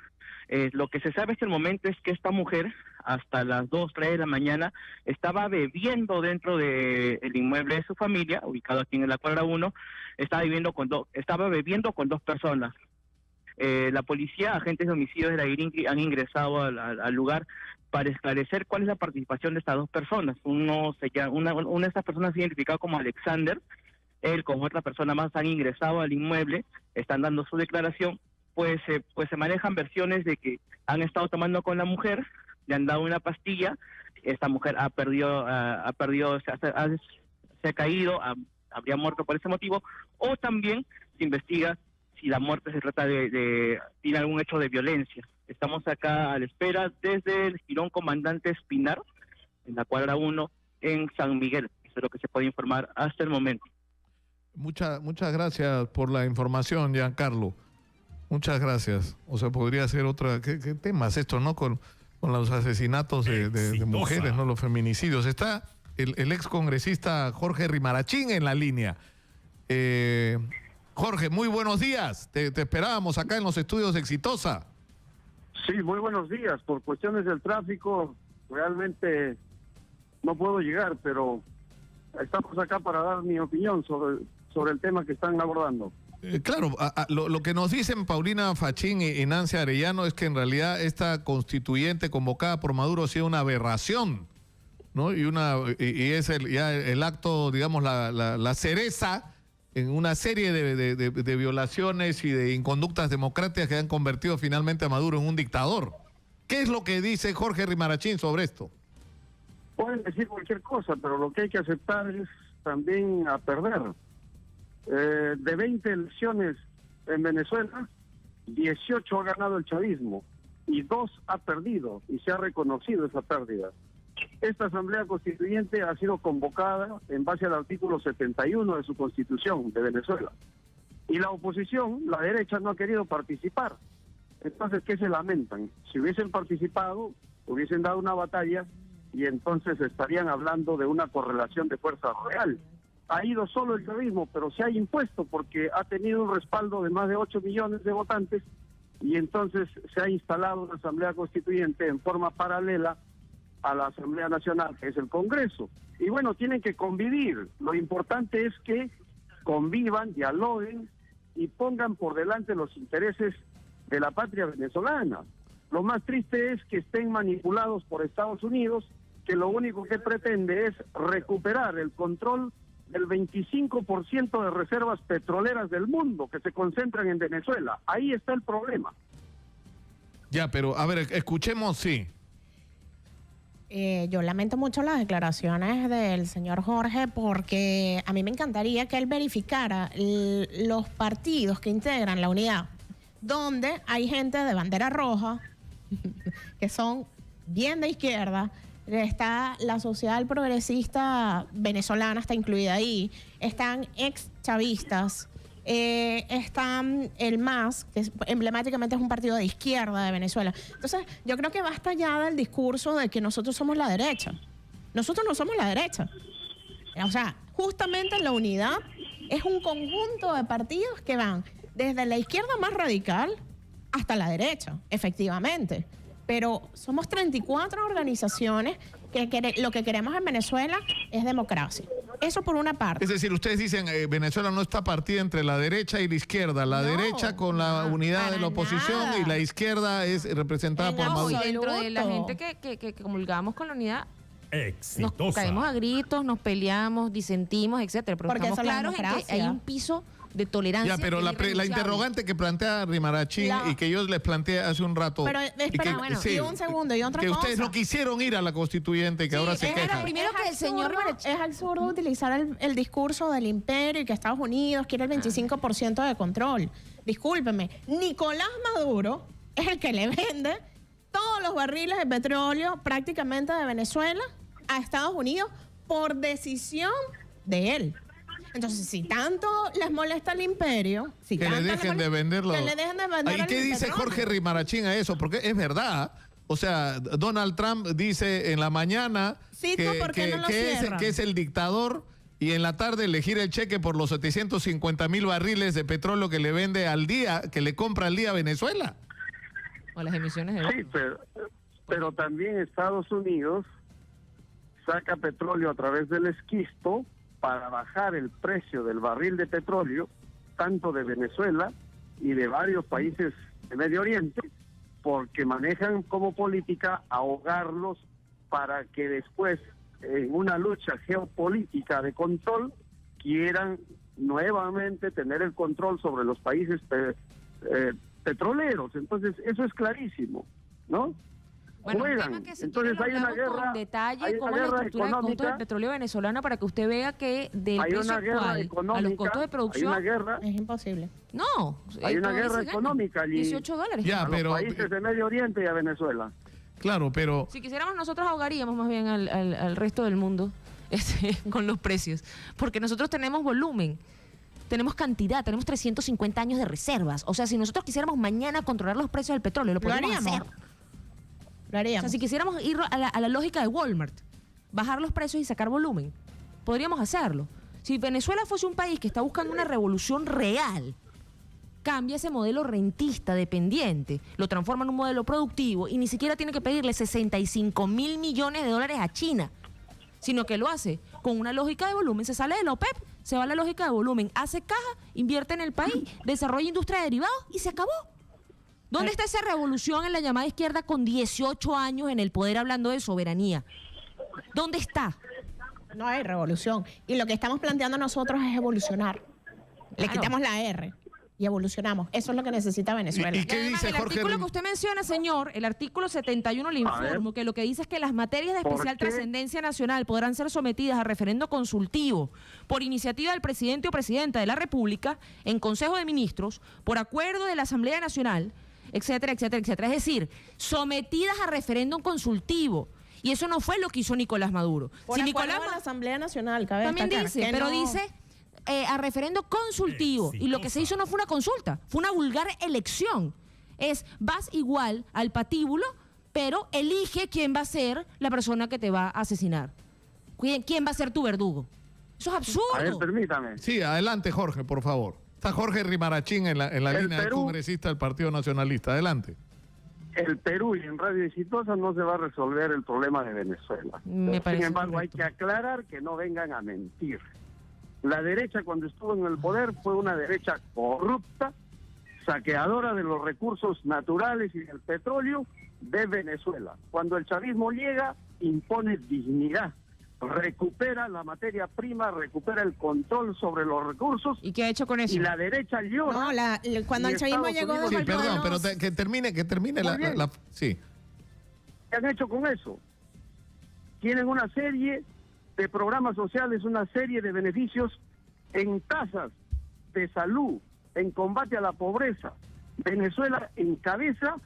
Lo que se sabe hasta el momento es que esta mujer, hasta las 2, 3 de la mañana, estaba bebiendo dentro del inmueble de su familia, ubicado aquí en la cuadra 1, estaba bebiendo con dos personas. La policía, agentes de homicidios de la IRINCRI han ingresado al lugar para esclarecer cuál es la participación de estas dos personas. Una de estas personas se ha identificado como Alexander. Él con otra persona más han ingresado al inmueble, están dando su declaración. Pues se manejan versiones de que han estado tomando con la mujer, le han dado una pastilla, esta mujer se ha caído, habría muerto por ese motivo, o también se investiga si la muerte se trata tiene algún hecho de violencia. Estamos acá a la espera desde el Jirón Comandante Espinar, en la cuadra 1, en San Miguel. Eso es lo que se puede informar hasta el momento. Muchas gracias por la información, Giancarlo. Muchas gracias. O sea, podría ser otra... ¿Qué temas esto, no? Con los asesinatos de mujeres, ¿no? Los feminicidios. Está el ex congresista Jorge Rimarachín en la línea. Jorge, muy buenos días. Te esperábamos acá en los estudios de Exitosa. Sí, muy buenos días. Por cuestiones del tráfico, realmente no puedo llegar, pero estamos acá para dar mi opinión sobre el tema que están abordando. Claro, lo que nos dicen Paulina Fachín y Nancy Arellano es que en realidad esta constituyente convocada por Maduro ha sido una aberración, ¿no? Y es el acto, digamos, la cereza en una serie de violaciones y de inconductas democráticas que han convertido finalmente a Maduro en un dictador. ¿Qué es lo que dice Jorge Rimarachín sobre esto? Pueden decir cualquier cosa, pero lo que hay que aceptar es también a perder. De 20 elecciones en Venezuela, 18 ha ganado el chavismo y 2 ha perdido, y se ha reconocido esa pérdida. Esta Asamblea Constituyente ha sido convocada en base al artículo 71 de su Constitución de Venezuela. Y la oposición, la derecha, no ha querido participar. Entonces, ¿qué se lamentan? Si hubiesen participado, hubiesen dado una batalla y entonces estarían hablando de una correlación de fuerza real. Ha ido solo el chavismo, pero se ha impuesto porque ha tenido un respaldo de más de 8 millones de votantes y entonces se ha instalado una Asamblea Constituyente en forma paralela a la Asamblea Nacional, que es el Congreso. Y bueno, tienen que convivir. Lo importante es que convivan, dialoguen y pongan por delante los intereses de la patria venezolana. Lo más triste es que estén manipulados por Estados Unidos, que lo único que pretende es recuperar el control del 25% de reservas petroleras del mundo que se concentran en Venezuela. Ahí está el problema. Ya, pero a ver, escuchemos, sí. Yo lamento mucho las declaraciones del señor Jorge porque a mí me encantaría que él verificara los partidos que integran la unidad, donde hay gente de bandera roja, que son bien de izquierda. Está la social progresista venezolana, está incluida ahí. Están ex chavistas. Están el MAS, que emblemáticamente es un partido de izquierda de Venezuela. Entonces, yo creo que basta ya del discurso de que nosotros somos la derecha. Nosotros no somos la derecha. O sea, justamente la unidad es un conjunto de partidos que van desde la izquierda más radical hasta la derecha, efectivamente. Pero somos 34 organizaciones que lo que queremos en Venezuela es democracia. Eso por una parte. Es decir, ustedes dicen Venezuela no está partida entre la derecha y la izquierda. La derecha con la unidad de la oposición y la izquierda es representada por Maduro. Y dentro de la gente que comulgamos con la unidad, Exitosa. nos caemos a gritos, nos peleamos, disentimos, etcétera. Pero porque estamos claros en que hay un piso de tolerancia. Ya, pero la interrogante que plantea Rimarachín y que yo les planteé hace un rato. Pero espera, y un segundo, y otra que cosa. ustedes no quisieron ir a la constituyente y que ahora se quejan. Primero que el señor Rimarachín. Es absurdo utilizar el discurso del imperio y que Estados Unidos quiere el 25% de control. Discúlpeme, Nicolás Maduro es el que le vende todos los barriles de petróleo prácticamente de Venezuela a Estados Unidos por decisión de él. Entonces, si tanto les molesta el imperio, si que tanto le dejen de venderlo. que le dejen de vender. ¿Y qué dice Jorge Rimarachín a eso? Porque es verdad. O sea, Donald Trump dice en la mañana que es el dictador y en la tarde le gira el cheque por los 750,000 barriles de petróleo que le vende al día, que le compra al día a Venezuela. O las emisiones de... Sí, pero también Estados Unidos saca petróleo a través del esquisto para bajar el precio del barril de petróleo, tanto de Venezuela y de varios países de Medio Oriente, porque manejan como política ahogarlos para que después, en una lucha geopolítica de control, quieran nuevamente tener el control sobre los países petroleros. Entonces, eso es clarísimo, ¿no? Bueno, juegan. Entonces hay una guerra, con detalle hay cómo una es la guerra estructura del costo del económica, petróleo venezolano para que usted vea que del hay precio una guerra actual a los económica, costos de producción hay una guerra, es imposible. No, hay una todavía guerra se gana. económica allí, $18 Ya, a pero los países de Medio Oriente y a Venezuela. claro, pero si quisiéramos nosotros ahogaríamos más bien al resto del mundo con los precios, porque nosotros tenemos volumen, tenemos cantidad, tenemos 350 años de reservas. O sea, si nosotros quisiéramos mañana controlar los precios del petróleo, lo podríamos hacer. Lo haríamos. O sea, si quisiéramos ir a la lógica de Walmart, bajar los precios y sacar volumen, podríamos hacerlo. Si Venezuela fuese un país que está buscando una revolución real, cambia ese modelo rentista dependiente, lo transforma en un modelo productivo y ni siquiera tiene que pedirle 65,000 millones de dólares a China, sino que lo hace con una lógica de volumen. Se sale de la OPEP, se va a la lógica de volumen, hace caja, invierte en el país, desarrolla industria de derivados y se acabó. ¿Dónde está esa revolución en la llamada izquierda con 18 años en el poder hablando de soberanía? ¿Dónde está? No hay revolución. Y lo que estamos planteando nosotros es evolucionar. Le quitamos la R y evolucionamos. Eso es lo que necesita Venezuela. ¿Y qué dice el Jorge? artículo que usted menciona, señor, el artículo 71 le informo que lo que dice es que las materias de especial trascendencia nacional podrán ser sometidas a referendo consultivo por iniciativa del presidente o presidenta de la República en Consejo de Ministros, por acuerdo de la Asamblea Nacional, etcétera, etcétera, etcétera. Es decir, sometidas a referéndum consultivo. Y eso no fue lo que hizo Nicolás Maduro. Por acuerdo de la Asamblea Nacional, cabe también destacar dice, que pero no... dice a referendo consultivo. Y lo que se hizo no fue una consulta, fue una vulgar elección. Vas igual al patíbulo, pero elige quién va a ser la persona que te va a asesinar. ¿Quién va a ser tu verdugo? Eso es absurdo. A ver, permítame. Sí, adelante, Jorge, por favor. Está Jorge Rimarachín en la línea de congresista del Partido Nacionalista. Adelante. El Perú y en Radio Exitosa no se va a resolver el problema de Venezuela. Sin embargo, hay que aclarar que no vengan a mentir. La derecha, cuando estuvo en el poder, fue una derecha corrupta, saqueadora de los recursos naturales y del petróleo de Venezuela. Cuando el chavismo llega, impone dignidad, recupera la materia prima, recupera el control sobre los recursos. ¿Y qué ha hecho con eso? Y la derecha llora. No, cuando el chavismo llegó... Sí, perdón, pero que termine la... Sí. ¿Qué han hecho con eso? Tienen una serie de programas sociales, una serie de beneficios en tasas de salud, en combate a la pobreza. Venezuela encabeza,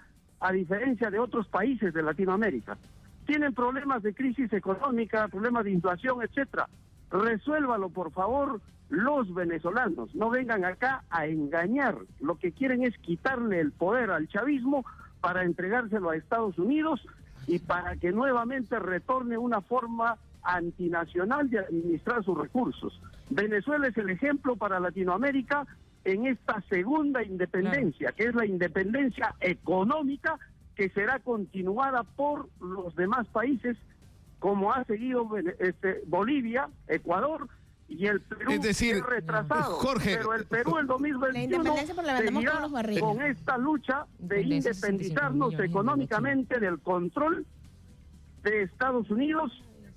a diferencia de otros países de Latinoamérica. Tienen problemas de crisis económica, problemas de inflación, etcétera. Resuélvalo, por favor, los venezolanos. No vengan acá a engañar. Lo que quieren es quitarle el poder al chavismo para entregárselo a Estados Unidos y para que nuevamente retorne una forma antinacional de administrar sus recursos. Venezuela es el ejemplo para Latinoamérica en esta segunda independencia, que es la independencia económica, que será continuada por los demás países, como ha seguido Bolivia, Ecuador y el Perú, es decir, retrasado. Jorge, pero el Perú el 2021 seguirá con esta lucha de independizarnos económicamente del control de Estados Unidos.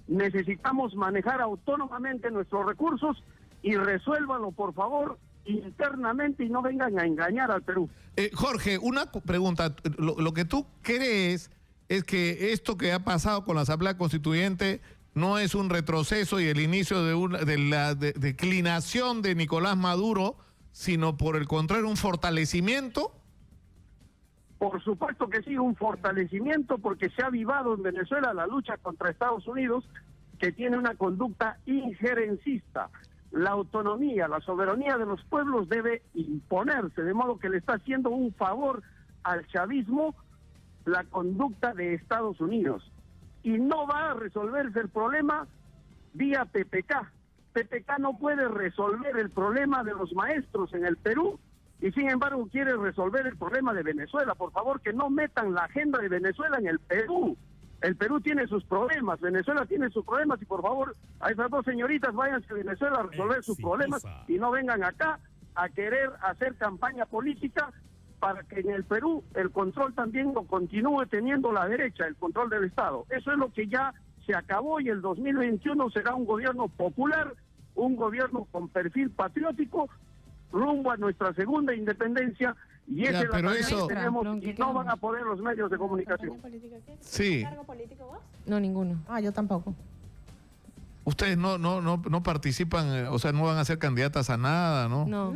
Necesitamos manejar autónomamente nuestros recursos y resuélvanlo, por favor, internamente y no vengan a engañar al Perú. Jorge, una pregunta. Lo que tú crees es que esto que ha pasado con la Asamblea Constituyente no es un retroceso y el inicio de la declinación de Nicolás Maduro, sino por el contrario un fortalecimiento. Por supuesto que sí, un fortalecimiento porque se ha avivado en Venezuela la lucha contra Estados Unidos, que tiene una conducta injerencista. La autonomía, la soberanía de los pueblos debe imponerse, de modo que le está haciendo un favor al chavismo la conducta de Estados Unidos. Y no va a resolverse el problema vía PPK. PPK no puede resolver el problema de los maestros en el Perú y sin embargo quiere resolver el problema de Venezuela. Por favor, que no metan la agenda de Venezuela en el Perú. El Perú tiene sus problemas, Venezuela tiene sus problemas y por favor, a esas dos señoritas váyanse a Venezuela a resolver sus problemas y no vengan acá a querer hacer campaña política para que en el Perú el control también lo continúe teniendo la derecha, el control del Estado. Eso es lo que ya se acabó y el 2021 será un gobierno popular, un gobierno con perfil patriótico, rumbo a nuestra segunda independencia. Y esa es la tarea que tenemos y no van a poder los medios de comunicación. Sí. ¿Cargo político vos? No, ninguno. Yo tampoco. Ustedes no participan, o sea, no van a ser candidatas a nada, ¿no?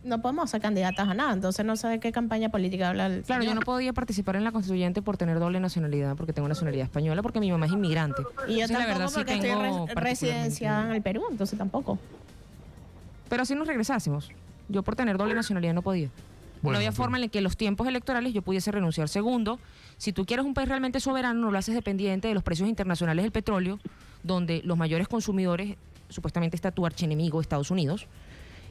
No podemos ser candidatas a nada, entonces no sé de qué campaña política habla el Claro, yo no podía participar en la constituyente por tener doble nacionalidad, porque tengo nacionalidad española, porque mi mamá es inmigrante. Y yo Entonces, tampoco, la verdad, porque sí tengo estoy residenciada en el Perú, entonces tampoco. Pero si nos regresásemos, yo por tener doble nacionalidad no podía. Bueno, no había forma en la que los tiempos electorales yo pudiese renunciar. Segundo, si tú quieres un país realmente soberano, no lo haces dependiente de los precios internacionales del petróleo, donde los mayores consumidores, supuestamente está tu archienemigo, Estados Unidos.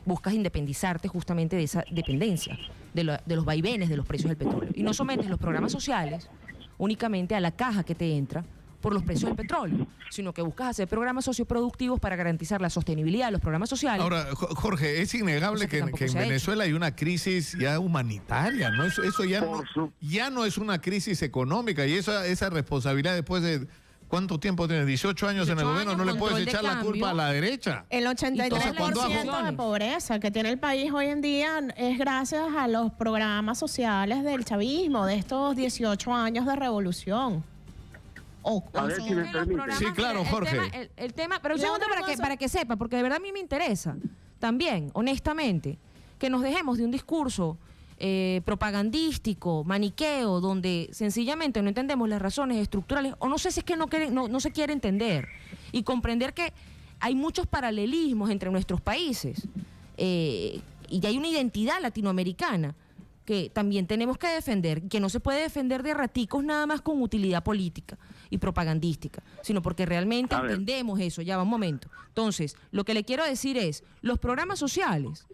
Buscas independizarte justamente de esa dependencia, de los vaivenes de los precios del petróleo. Y no sometes los programas sociales únicamente a la caja que te entra por los precios del petróleo, sino que buscas hacer programas socioproductivos para garantizar la sostenibilidad de los programas sociales. Ahora, Jorge, es innegable que en Venezuela hay una crisis ya humanitaria, ¿no? Eso ya no es una crisis económica y esa responsabilidad después de... ¿Cuánto tiempo tienes? 18 años en el gobierno, no le puedes echar la culpa a la derecha. El 83% de pobreza que tiene el país hoy en día es gracias a los programas sociales del chavismo, de estos 18 años de revolución. A ver si me permite. Sí, claro, Jorge. El tema, pero un segundo para que sepa, porque de verdad a mí me interesa también, honestamente, que nos dejemos de un discurso propagandístico, maniqueo, donde sencillamente no entendemos las razones estructurales, o no sé si es que no se quiere entender, y comprender que hay muchos paralelismos entre nuestros países, y hay una identidad latinoamericana que también tenemos que defender, que no se puede defender de raticos nada más con utilidad política y propagandística, sino porque realmente entendemos eso. Ya va un momento. Entonces, lo que le quiero decir es, los programas sociales,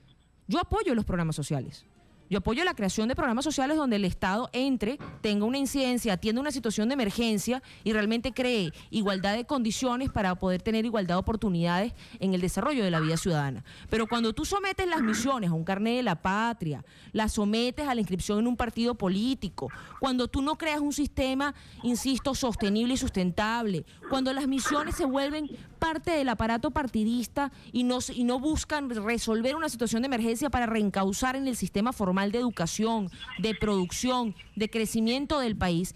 yo apoyo los programas sociales. Yo apoyo la creación de programas sociales donde el Estado entre, tenga una incidencia, atienda una situación de emergencia y realmente cree igualdad de condiciones para poder tener igualdad de oportunidades en el desarrollo de la vida ciudadana. Pero cuando tú sometes las misiones a un carnet de la patria, las sometes a la inscripción en un partido político, cuando tú no creas un sistema, insisto, sostenible y sustentable, cuando las misiones se vuelven parte del aparato partidista y no buscan resolver una situación de emergencia para reencauzar en el sistema formal de educación, de producción, de crecimiento del país,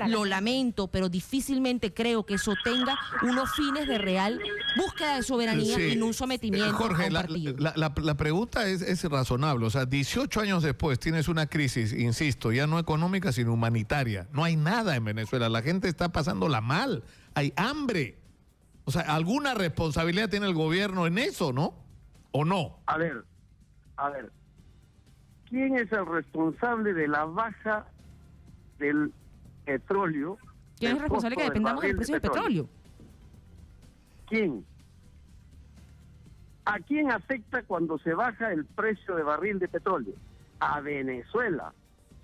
lo lamento, pero difícilmente creo que eso tenga unos fines de real búsqueda de soberanía y no un sometimiento Jorge, a un partido. la pregunta es razonable. O sea, 18 años después tienes una crisis, insisto, ya no económica, sino humanitaria. No hay nada en Venezuela. La gente está pasándola mal. Hay hambre. O sea, alguna responsabilidad tiene el gobierno en eso, ¿no? ¿O no? A ver. ¿Quién es el responsable de la baja del petróleo? ¿Quién es el responsable que dependamos del precio del petróleo? ¿Quién? ¿A quién afecta cuando se baja el precio de barril de petróleo? A Venezuela.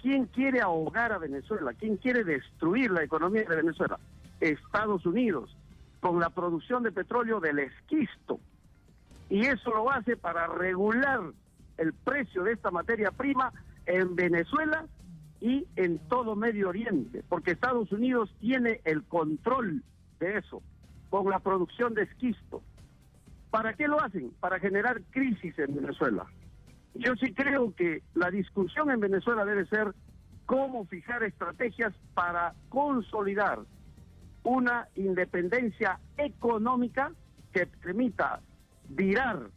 ¿Quién quiere ahogar a Venezuela? ¿Quién quiere destruir la economía de Venezuela? Estados Unidos, con la producción de petróleo del esquisto. Y eso lo hace para regular el precio de esta materia prima en Venezuela y en todo Medio Oriente, porque Estados Unidos tiene el control de eso, con la producción de esquisto. ¿Para qué lo hacen? Para generar crisis en Venezuela. Yo sí creo que la discusión en Venezuela debe ser cómo fijar estrategias para consolidar una independencia económica que permita virar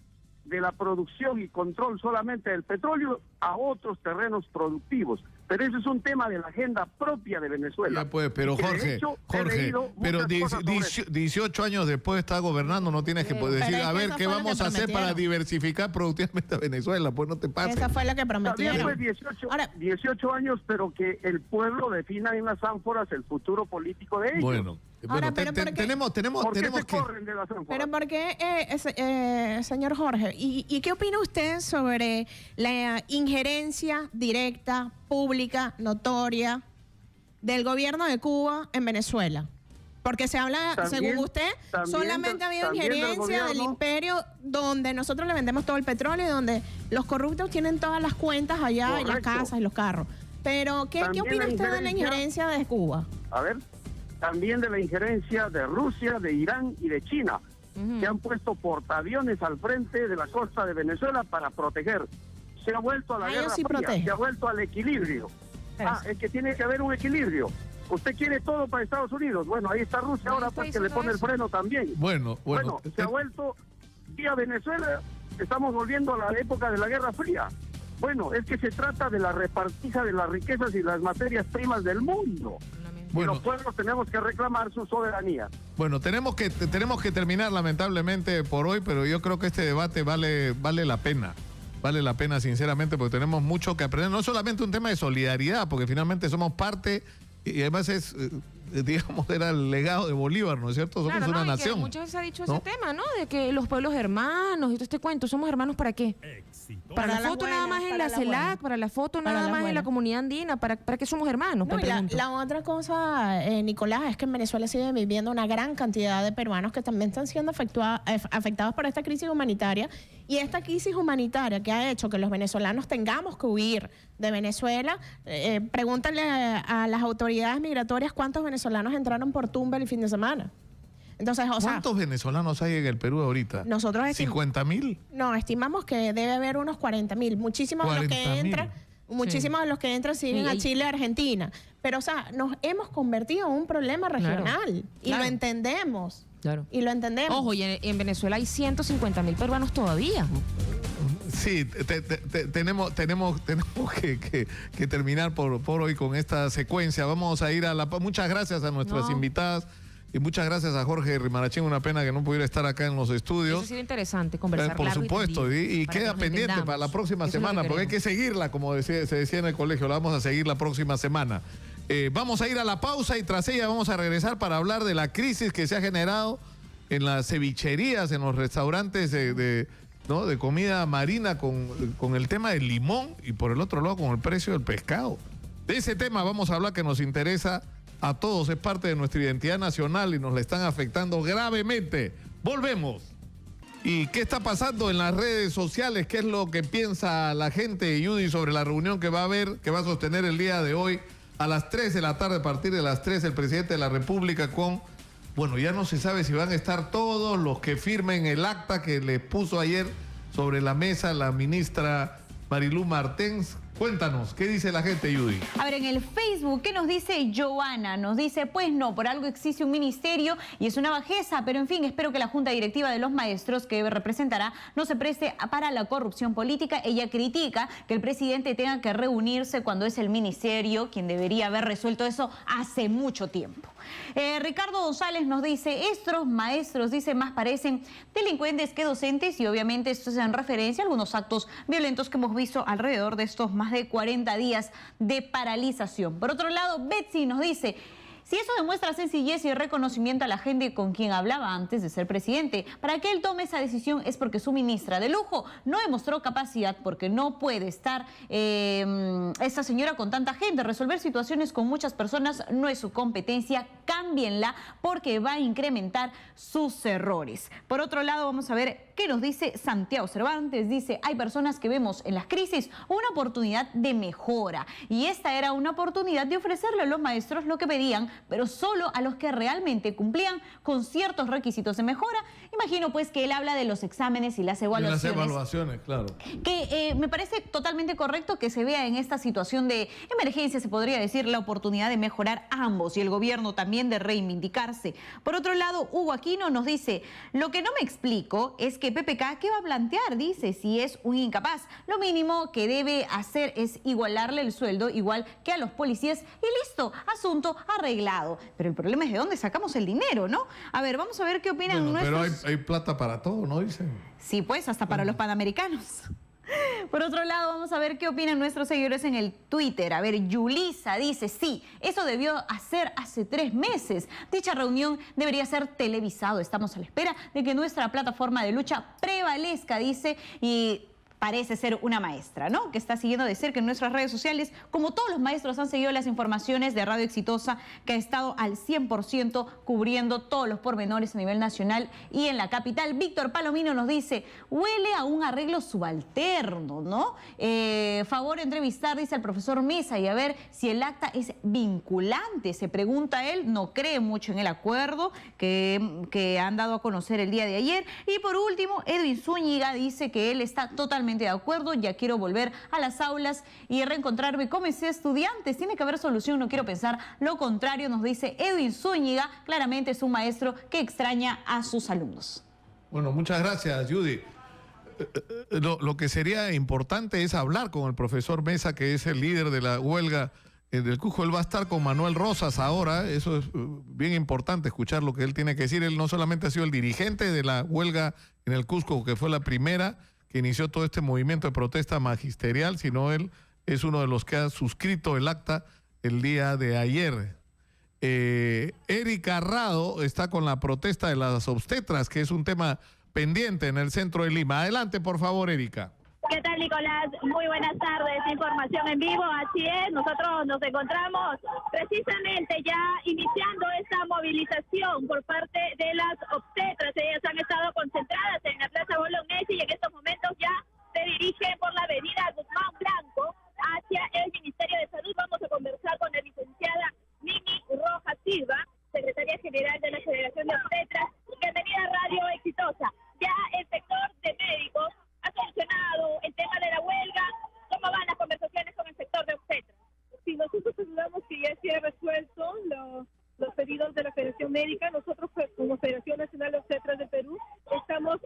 de la producción y control solamente del petróleo a otros terrenos productivos. Pero eso es un tema de la agenda propia de Venezuela. Ya pues, pero Jorge, pero 18 años después está gobernando, no tienes que poder decir, a ver, ¿qué vamos a hacer para diversificar productivamente a Venezuela? Pues no te pases. Esa fue la que prometieron. También fue 18 años, pero que el pueblo defina en las ánforas el futuro político de ellos. Bueno. Ahora, tenemos que... Pero ¿por qué, señor Jorge? ¿Y qué opina usted sobre la injerencia directa, pública, notoria del gobierno de Cuba en Venezuela? Porque se habla, según usted, solamente ha habido injerencia del imperio donde nosotros le vendemos todo el petróleo y donde los corruptos tienen todas las cuentas allá y las casas y los carros. Pero, ¿qué opina usted de la injerencia de Cuba? A ver, también de la injerencia de Rusia, de Irán y de China, que han puesto portaaviones al frente de la costa de Venezuela para proteger. Se ha vuelto a la guerra fría, se ha vuelto al equilibrio. Es que tiene que haber un equilibrio. Usted quiere todo para Estados Unidos. Bueno, ahí está Rusia ahora porque le pone el freno también. Bueno, se ha vuelto vía Venezuela, estamos volviendo a la época de la Guerra Fría. Bueno, es que se trata de la repartija de las riquezas y las materias primas del mundo. Bueno, y los pueblos tenemos que reclamar su soberanía. Bueno, tenemos que terminar lamentablemente por hoy, pero yo creo que este debate vale la pena. Vale la pena, sinceramente, porque tenemos mucho que aprender. No solamente un tema de solidaridad, porque finalmente somos parte, y además es, digamos, era el legado de Bolívar, ¿no es cierto? Somos una nación. Muchas veces se ha dicho ese tema, ¿no? De que los pueblos hermanos y todo este cuento, ¿somos hermanos para qué? Para la foto nada más en la CELAC, para la foto nada más en la comunidad andina, ¿para qué somos hermanos? No, la otra cosa, Nicolás, es que en Venezuela sigue viviendo una gran cantidad de peruanos que también están siendo afectados por esta crisis humanitaria. Y esta crisis humanitaria que ha hecho que los venezolanos tengamos que huir de Venezuela, pregúntale a las autoridades migratorias cuántos venezolanos entraron por Tumbes el fin de semana. Entonces, ¿cuántos venezolanos hay en el Perú ahorita? Nosotros ¿50.000? No, estimamos que debe haber unos 40.000. Muchísimos de los que entran, muchísimos de los que entran siguen a Chile y Argentina. Pero, o sea, nos hemos convertido en un problema regional y lo entendemos. Claro. Y lo entendemos. Ojo, y en Venezuela hay 150.000 peruanos todavía. Sí, tenemos que terminar por hoy con esta secuencia. Vamos a ir a muchas gracias a nuestras invitadas. Y muchas gracias a Jorge Rimarachín, una pena que no pudiera estar acá en los estudios. Eso ha sido interesante, conversar por supuesto, y queda pendiente para la próxima semana, porque hay que seguirla, como se decía en el colegio, la vamos a seguir la próxima semana. Vamos a ir a la pausa y tras ella vamos a regresar para hablar de la crisis que se ha generado en las cevicherías, en los restaurantes de comida marina con el tema del limón y por el otro lado con el precio del pescado. De ese tema vamos a hablar que nos interesa a todos, es parte de nuestra identidad nacional y nos la están afectando gravemente. Volvemos. ¿Y qué está pasando en las redes sociales? ¿Qué es lo que piensa la gente, Judy, sobre la reunión que va a sostener el día de hoy a las 3 de la tarde, a partir de las 3, el presidente de la República ya no se sabe si van a estar todos los que firmen el acta que le puso ayer sobre la mesa la ministra Marilú Martens? Cuéntanos, ¿qué dice la gente, Judy? A ver, en el Facebook, ¿qué nos dice Joana? Nos dice, pues no, por algo existe un ministerio y es una bajeza, pero en fin, espero que la Junta Directiva de los Maestros que representará no se preste para la corrupción política. Ella critica que el presidente tenga que reunirse cuando es el ministerio quien debería haber resuelto eso hace mucho tiempo. Ricardo González nos dice, estos maestros, dice, más parecen delincuentes que docentes, y obviamente esto es en referencia a algunos actos violentos que hemos visto alrededor de estos más de 40 días de paralización. Por otro lado, Betsy nos dice, si eso demuestra sencillez y reconocimiento a la gente con quien hablaba antes de ser presidente, para que él tome esa decisión es porque su ministra de lujo no demostró capacidad, porque no puede estar esta señora con tanta gente. Resolver situaciones con muchas personas no es su competencia, cámbienla porque va a incrementar sus errores. Por otro lado, vamos a ver qué nos dice Santiago Cervantes. Dice, hay personas que vemos en las crisis una oportunidad de mejora, y esta era una oportunidad de ofrecerle a los maestros lo que pedían, pero solo a los que realmente cumplían con ciertos requisitos de mejora. Imagino pues que él habla de los exámenes y las evaluaciones. Y las evaluaciones, claro. Que me parece totalmente correcto que se vea en esta situación de emergencia, se podría decir, la oportunidad de mejorar ambos y el gobierno también de reivindicarse. Por otro lado, Hugo Aquino nos dice, lo que no me explico es que que PPK, ¿qué va a plantear? Dice, si es un incapaz, lo mínimo que debe hacer es igualarle el sueldo, igual que a los policías, y listo, asunto arreglado. Pero el problema es de dónde sacamos el dinero, ¿no? A ver, vamos a ver qué opinan nuestros... Pero hay plata para todo, ¿no? Dicen. Sí, pues, hasta para los panamericanos. Por otro lado, vamos a ver qué opinan nuestros seguidores en el Twitter. A ver, Yulisa dice, sí, eso debió hacer hace 3 meses. Dicha reunión debería ser televisado. Estamos a la espera de que nuestra plataforma de lucha prevalezca, dice, y parece ser una maestra, ¿no? Que está siguiendo de cerca en nuestras redes sociales. Como todos los maestros han seguido las informaciones de Radio Exitosa, que ha estado al 100% cubriendo todos los pormenores a nivel nacional y en la capital. Víctor Palomino nos dice, huele a un arreglo subalterno, ¿no? Favor entrevistar, dice el profesor Mesa, y a ver si el acta es vinculante. Se pregunta él, no cree mucho en el acuerdo que han dado a conocer el día de ayer. Y por último, Edwin Zúñiga dice que él está totalmente de acuerdo, ya quiero volver a las aulas y reencontrarme con mis estudiantes. Tiene que haber solución, no quiero pensar lo contrario, nos dice Edwin Zúñiga. Claramente es un maestro que extraña a sus alumnos. Bueno, muchas gracias, Judy. Lo que sería importante es hablar con el profesor Mesa, que es el líder de la huelga del Cusco. Él va a estar con Manuel Rosas ahora. Eso es bien importante, escuchar lo que él tiene que decir. Él no solamente ha sido el dirigente de la huelga en el Cusco, que fue la primera que inició todo este movimiento de protesta magisterial, sino él es uno de los que ha suscrito el acta el día de ayer. Erika Rado está con la protesta de las obstetras, que es un tema pendiente en el centro de Lima. Adelante, por favor, Erika. ¿Qué tal, Nicolás? Muy buenas tardes. Información en vivo, así es. Nosotros nos encontramos precisamente ya iniciando esta movilización por parte de las obstetras. Ellas han estado concentradas en la Plaza Bolognesi y en estos momentos ya se dirigen por la avenida Guzmán Blanco hacia el Ministerio de Salud. Vamos a conversar con la licenciada Mimi Rojas Silva, secretaria general de la Federación de Obstetras. Bienvenida a Radio Exitosa. Ya el sector de médicos ha solucionado el tema de la huelga. ¿Cómo van las conversaciones con el sector de obstetras? Sí, nosotros saludamos que ya se ha resuelto los pedidos de la Federación Médica. Nosotros, como Federación Nacional de Obstetras de Perú, tenemos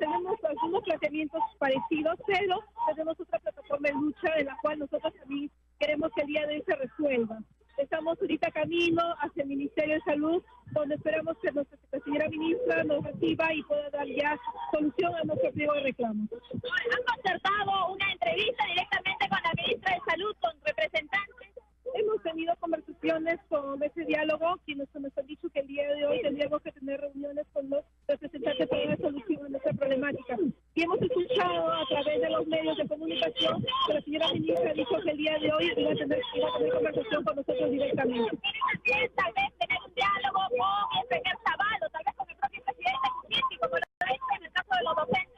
algunos planteamientos parecidos, pero tenemos otra plataforma de lucha en la cual nosotros también queremos que el día de hoy se resuelva. Estamos ahorita camino hacia el Ministerio de Salud, donde esperamos que nuestra señora ministra nos reciba y pueda dar ya solución a nuestro pliego de reclamos. ¿Han concertado una entrevista directamente con la ministra de Salud, con representantes? Hemos tenido conversaciones con ese diálogo, quienes nos han dicho que el día de hoy tendríamos que tener reuniones con los representantes para dar solución a nuestra problemática. Y hemos escuchado a través de los medios de comunicación que la señora ministra dijo que el día de hoy iba a tener conversación con nosotros directamente. Tal vez tener un diálogo con el señor Zavallo, tal vez con el propio presidente Kuczynski, como lo hizo en el caso de los docentes.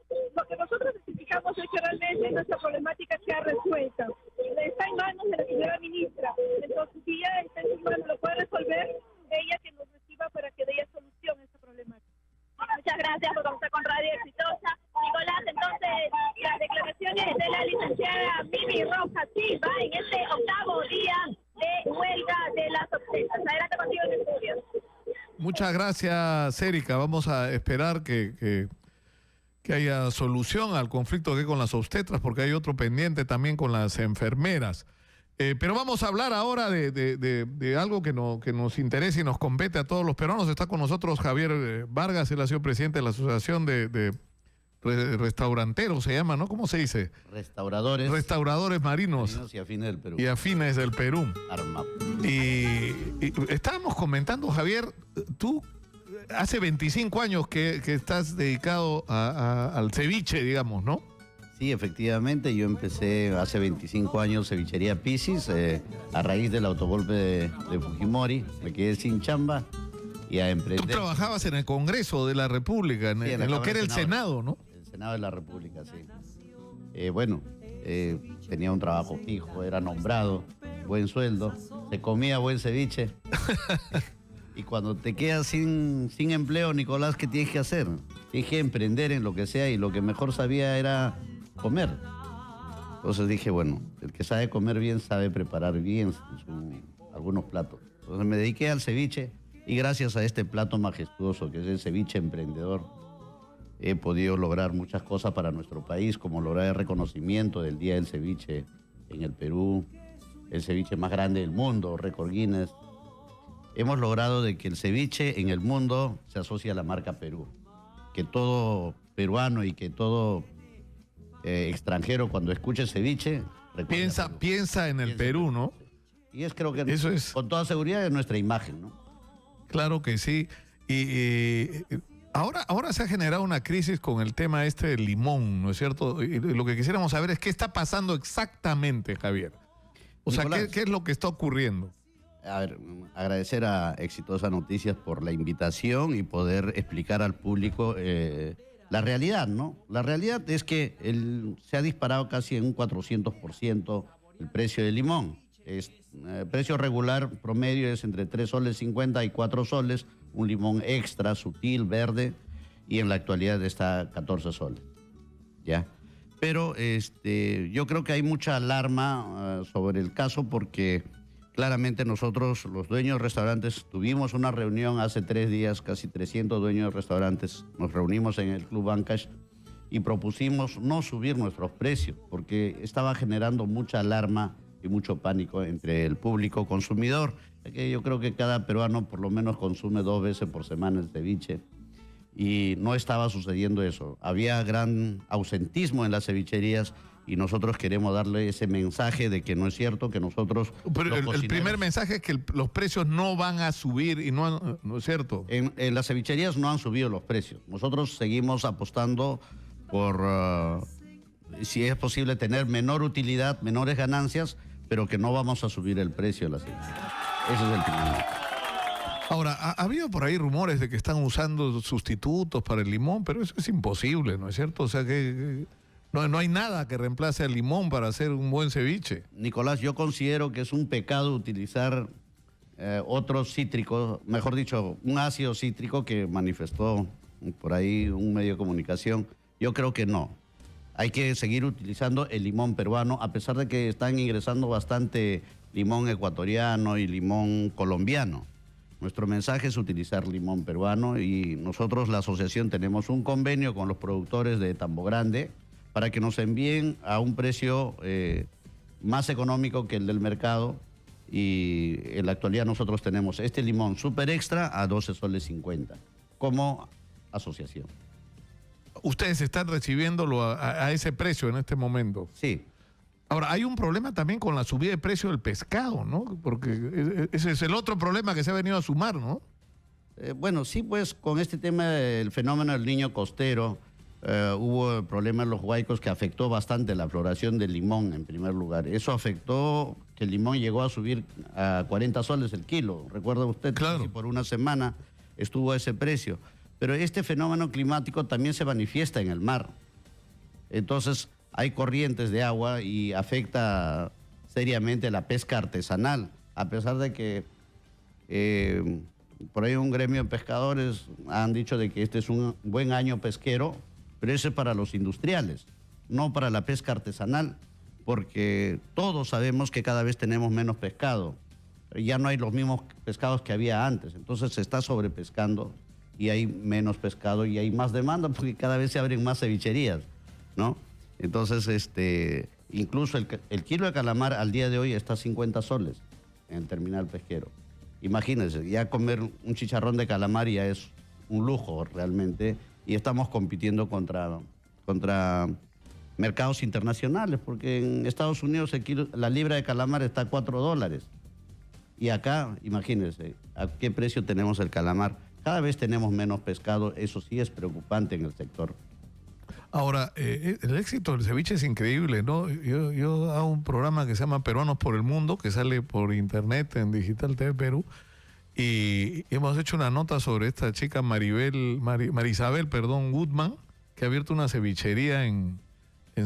Lo que nosotros necesitamos es que realmente nuestra problemática sea resuelta. Está en manos de la señora ministra. Entonces, si ella está en sus manos, lo puede resolver, ella que nos reciba para que dé ella solución a esta problemática. Muchas gracias por conversar con Radio Exitosa. Nicolás, entonces, las declaraciones de la licenciada Mimi Rojas Silva en este 8º día de huelga de las obstetras. Adelante contigo en el estudio. Muchas gracias, Erika. Vamos a esperar que haya solución al conflicto que hay con las obstetras, porque hay otro pendiente también con las enfermeras. Pero vamos a hablar ahora de algo que nos interesa y nos compete a todos los peruanos. Está con nosotros Javier Vargas, él ha sido presidente de la Asociación de Restauranteros, se llama, ¿no? ¿Cómo se dice? Restauradores. Restauradores marinos. Marinos y afines del Perú. Y afines del Perú. Arma. Y estábamos comentando, Javier, tú hace 25 años que estás dedicado al ceviche, digamos, ¿no? Sí, efectivamente, yo empecé hace 25 años cevichería Piscis, a raíz del autogolpe de Fujimori, me quedé sin chamba y a emprender. Tú trabajabas en el Congreso de la República, Sí, en lo que era el Senado, ¿no? El Senado de la República, sí. Tenía un trabajo fijo, era nombrado, buen sueldo, se comía buen ceviche. Y cuando te quedas sin empleo, Nicolás, ¿qué tienes que hacer? Tienes que emprender en lo que sea y lo que mejor sabía era comer. Entonces dije, bueno, el que sabe comer bien sabe preparar bien algunos platos. Entonces me dediqué al ceviche y gracias a este plato majestuoso que es el ceviche emprendedor, he podido lograr muchas cosas para nuestro país, como lograr el reconocimiento del Día del Ceviche en el Perú, el ceviche más grande del mundo, récord Guinness. Hemos logrado de que el ceviche en el mundo se asocie a la marca Perú. Que todo peruano y que todo extranjero cuando escuche ceviche... Piensa en el Perú, ¿no? Y creo que eso es, con toda seguridad, es nuestra imagen, ¿no? Claro que sí. Y ahora se ha generado una crisis con el tema del limón, ¿no es cierto? Y lo que quisiéramos saber es qué está pasando exactamente, Javier. O sea, ¿qué es lo que está ocurriendo? A ver, agradecer a Exitosa Noticias por la invitación y poder explicar al público la realidad, ¿no? La realidad es que se ha disparado casi en un 400% el precio del limón. Precio regular promedio es entre 3 soles 50 y 4 soles, un limón extra, sutil, verde, y en la actualidad está a 14 soles, ¿ya? Pero yo creo que hay mucha alarma sobre el caso porque claramente nosotros, los dueños de restaurantes, tuvimos una reunión hace 3 días, casi 300 dueños de restaurantes, nos reunimos en el Club Ancash y propusimos no subir nuestros precios porque estaba generando mucha alarma y mucho pánico entre el público consumidor. Que yo creo que cada peruano por lo menos consume 2 veces por semana el ceviche y no estaba sucediendo eso. Había gran ausentismo en las cevicherías y nosotros queremos darle ese mensaje de que no es cierto, que nosotros... Pero el primer mensaje es que los precios no van a subir y no es cierto. En las cevicherías no han subido los precios. Nosotros seguimos apostando por, si es posible, tener menor utilidad, menores ganancias, pero que no vamos a subir el precio de la cevichería. Ese es el primer. Ahora, ha habido por ahí rumores de que están usando sustitutos para el limón, pero eso es imposible, ¿no es cierto? O sea que no hay nada que reemplace al limón para hacer un buen ceviche. Nicolás, yo considero que es un pecado utilizar otros cítricos, mejor dicho, un ácido cítrico que manifestó por ahí un medio de comunicación. Yo creo que no. Hay que seguir utilizando el limón peruano, a pesar de que están ingresando bastante limón ecuatoriano y limón colombiano. Nuestro mensaje es utilizar limón peruano y nosotros, la asociación, tenemos un convenio con los productores de Tambo Grande para que nos envíen a un precio más económico que el del mercado y en la actualidad nosotros tenemos este limón super extra a 12 soles 50 como asociación. Ustedes están recibiéndolo a ese precio en este momento. Sí. Ahora, hay un problema también con la subida de precio del pescado, ¿no? Porque ese es el otro problema que se ha venido a sumar, ¿no? Bueno, sí, pues con este tema del fenómeno del niño costero, hubo el problema en los huaicos que afectó bastante la floración del limón en primer lugar. Eso afectó que el limón llegó a subir a 40 soles el kilo. ¿Recuerda usted? Claro. Que por una semana estuvo a ese precio. Pero este fenómeno climático también se manifiesta en el mar. Entonces, hay corrientes de agua y afecta seriamente la pesca artesanal, a pesar de que por ahí un gremio de pescadores han dicho de que este es un buen año pesquero, pero ese es para los industriales, no para la pesca artesanal, porque todos sabemos que cada vez tenemos menos pescado. Ya no hay los mismos pescados que había antes, entonces se está sobrepescando y hay menos pescado y hay más demanda porque cada vez se abren más cevicherías, ¿no? Entonces, incluso el kilo de calamar al día de hoy está a 50 soles en el terminal pesquero. Imagínense, ya comer un chicharrón de calamar ya es un lujo realmente y estamos compitiendo contra mercados internacionales porque en Estados Unidos la libra de calamar está a $4 y acá, imagínense, ¿a qué precio tenemos el calamar? Cada vez tenemos menos pescado, eso sí es preocupante en el sector. Ahora, el éxito del ceviche es increíble, ¿no? Yo hago un programa que se llama Peruanos por el Mundo, que sale por internet en Digital TV Perú, y hemos hecho una nota sobre esta chica Marisabel Goodman, que ha abierto una cevichería en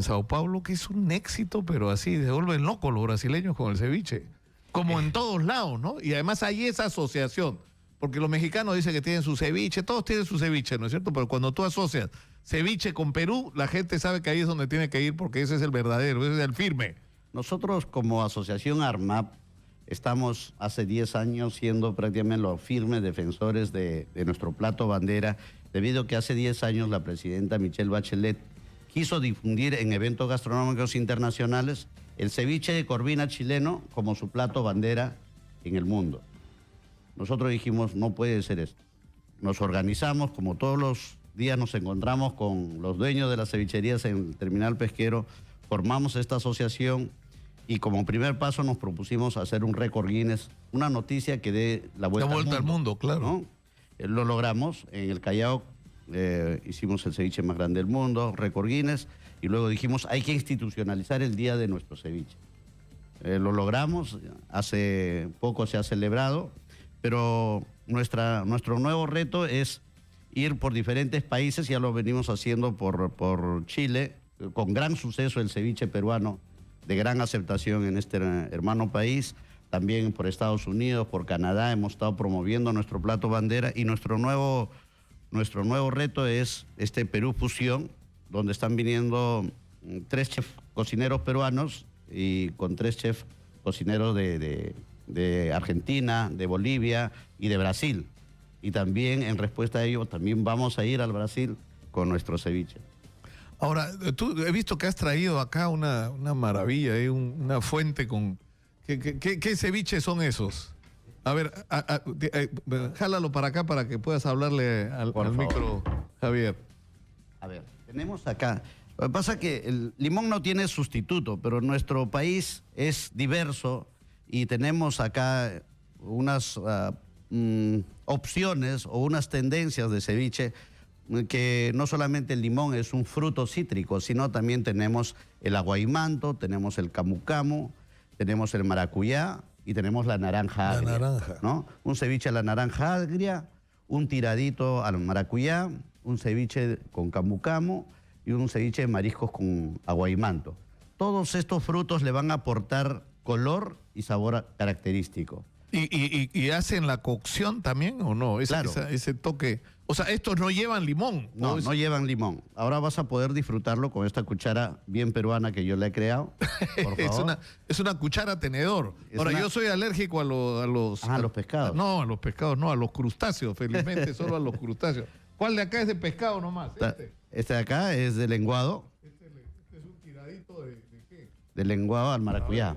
Sao Paulo, que es un éxito, pero así, se vuelven locos los brasileños con el ceviche, como en todos lados, ¿no? Y además hay esa asociación, porque los mexicanos dicen que tienen su ceviche, todos tienen su ceviche, ¿no es cierto? Pero cuando tú asocias ceviche con Perú, la gente sabe que ahí es donde tiene que ir porque ese es el verdadero, ese es el firme. Nosotros como asociación ARMAP estamos hace 10 años siendo prácticamente los firmes defensores de nuestro plato bandera, debido a que hace 10 años la presidenta Michelle Bachelet quiso difundir en eventos gastronómicos internacionales el ceviche de corvina chileno como su plato bandera en el mundo. Nosotros dijimos, no puede ser esto. Nos organizamos, como todos los días nos encontramos con los dueños de las cevicherías en el terminal pesquero, formamos esta asociación y como primer paso nos propusimos hacer un récord Guinness, una noticia que dé la vuelta, al mundo, claro. ¿no? Lo logramos en el Callao, hicimos el ceviche más grande del mundo, récord Guinness, y luego dijimos, hay que institucionalizar el día de nuestro ceviche. Lo logramos, hace poco se ha celebrado, pero nuestro nuevo reto es ir por diferentes países, ya lo venimos haciendo por Chile, con gran suceso el ceviche peruano, de gran aceptación en este hermano país, también por Estados Unidos, por Canadá, hemos estado promoviendo nuestro plato bandera y nuestro nuevo reto es este Perú Fusión, donde están viniendo 3 chefs cocineros peruanos y con 3 chefs cocineros de Argentina, de Bolivia y de Brasil. Y también en respuesta a ello, también vamos a ir al Brasil con nuestro ceviche. Ahora, tú he visto que has traído acá una maravilla, una fuente con... ¿Qué ceviches son esos? A ver, jálalo para acá para que puedas hablarle al micro, Javier. A ver, tenemos acá... Lo que pasa es que el limón no tiene sustituto, pero nuestro país es diverso y tenemos acá unas opciones o unas tendencias de ceviche que no solamente el limón es un fruto cítrico, sino también tenemos el aguaimanto, tenemos el camu camu, tenemos el maracuyá y tenemos la naranja agria. ¿No? Un ceviche a la naranja agria, un tiradito al maracuyá, un ceviche con camu camu y un ceviche de mariscos con aguaimanto. Todos estos frutos le van a aportar color y sabor característico. ¿Y hacen la cocción también o no? Claro. Ese toque... O sea, estos no llevan limón. No, no llevan limón. Ahora vas a poder disfrutarlo con esta cuchara bien peruana que yo le he creado. Por favor. es una cuchara tenedor. Yo soy alérgico a los... a los pescados. No, a los pescados no, a los crustáceos. Felizmente solo a los crustáceos. ¿Cuál de acá es de pescado nomás? Este de acá es de lenguado. Este es un tiradito de qué? De lenguado al maracuyá.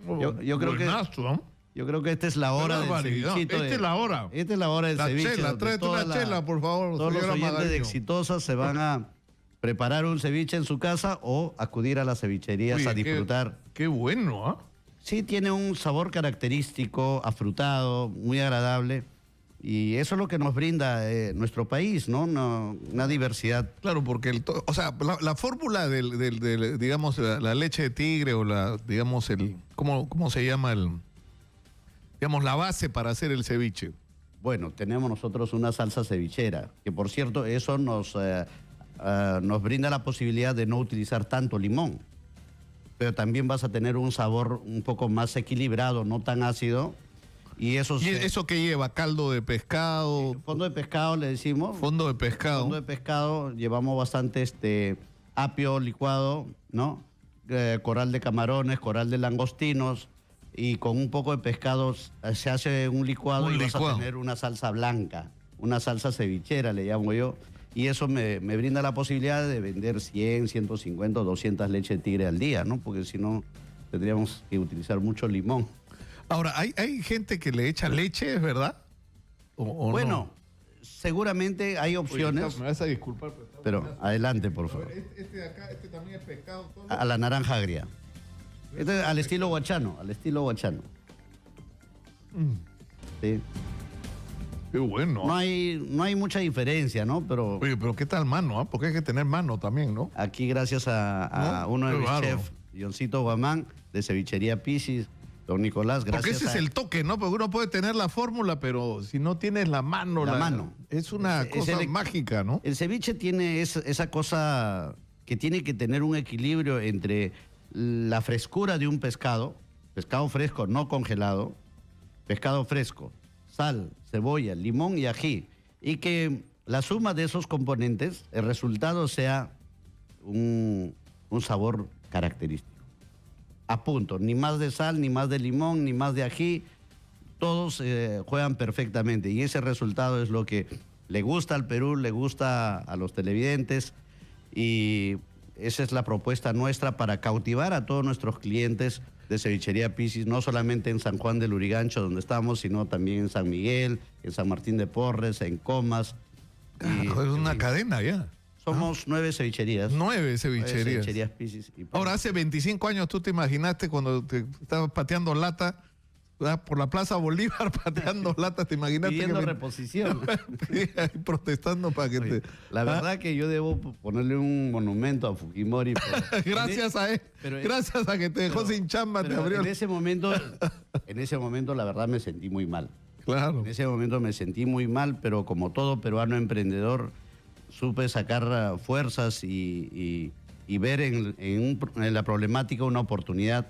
Yo creo buenazo, ¿no? Yo creo que esta es la hora del cevichito. Esta es la hora. Esta es la hora del ceviche. Chela, tráete una chela, por favor. Todos los oyentes de Exitosa se van a preparar un ceviche en su casa o acudir a las cevicherías a disfrutar. Qué bueno, ¿ah? Sí, tiene un sabor característico, afrutado, muy agradable. Y eso es lo que nos brinda nuestro país, ¿no? Una diversidad. Claro, porque la fórmula del digamos, la leche de tigre o digamos, ¿cómo se llama digamos, la base para hacer el ceviche? Bueno, tenemos nosotros una salsa cevichera, que por cierto, eso nos brinda la posibilidad de no utilizar tanto limón. Pero también vas a tener un sabor un poco más equilibrado, no tan ácido. ¿Y eso qué lleva? ¿Caldo de pescado? Fondo de pescado le decimos. Fondo de pescado. Fondo de pescado, llevamos bastante apio licuado, ¿no? Coral de camarones, coral de langostinos, y con un poco de pescados se hace un licuado vas a tener una salsa blanca, una salsa cevichera le llamo yo, y eso me brinda la posibilidad de vender 100, 150 o 200 leches de tigre al día, ¿no? Porque si no tendríamos que utilizar mucho limón. Ahora, ¿hay gente que le echa leche, es verdad? ¿O bueno, no? Seguramente hay opciones. Oye, me vas a disculpar. Pero adelante, por favor. Este de acá, también es pescado. A la naranja agria. Este al estilo guachano, Sí. Qué bueno. No hay mucha diferencia, ¿no? Pero... Oye, pero ¿qué tal mano? Porque hay que tener mano también, ¿no? Aquí gracias a uno de mis chefs, Johncito Guamán, de Cevichería Piscis, don Nicolás, gracias. Porque ese es el toque, ¿no? Porque uno puede tener la fórmula, pero si no tienes la mano... La mano. Es una cosa mágica, ¿no? El ceviche tiene esa cosa que tiene que tener un equilibrio entre la frescura de un pescado fresco, no congelado, pescado fresco, sal, cebolla, limón y ají, y que la suma de esos componentes, el resultado sea un sabor característico. A punto, ni más de sal, ni más de limón, ni más de ají, todos juegan perfectamente y ese resultado es lo que le gusta al Perú, le gusta a los televidentes y esa es la propuesta nuestra para cautivar a todos nuestros clientes de Cevichería Pisis, no solamente en San Juan del Lurigancho, donde estamos, sino también en San Miguel, en San Martín de Porres, en Comas. Es una cadena ya. Somos 9 cevicherías. 9 cevicherías. 9 cevicherías Pisis. Ahora, hace 25 años, ¿tú te imaginaste cuando te estabas pateando lata por la Plaza Bolívar, pateando lata? ¿Te imaginaste? Pidiendo reposición. Protestando para que te... La verdad que yo debo ponerle un monumento a Fujimori. Gracias a él. Gracias a que te dejó sin chamba, te abrió. En ese momento, la verdad, me sentí muy mal. Claro. En ese momento me sentí muy mal, pero como todo peruano emprendedor, supe sacar fuerzas y ver en la problemática una oportunidad.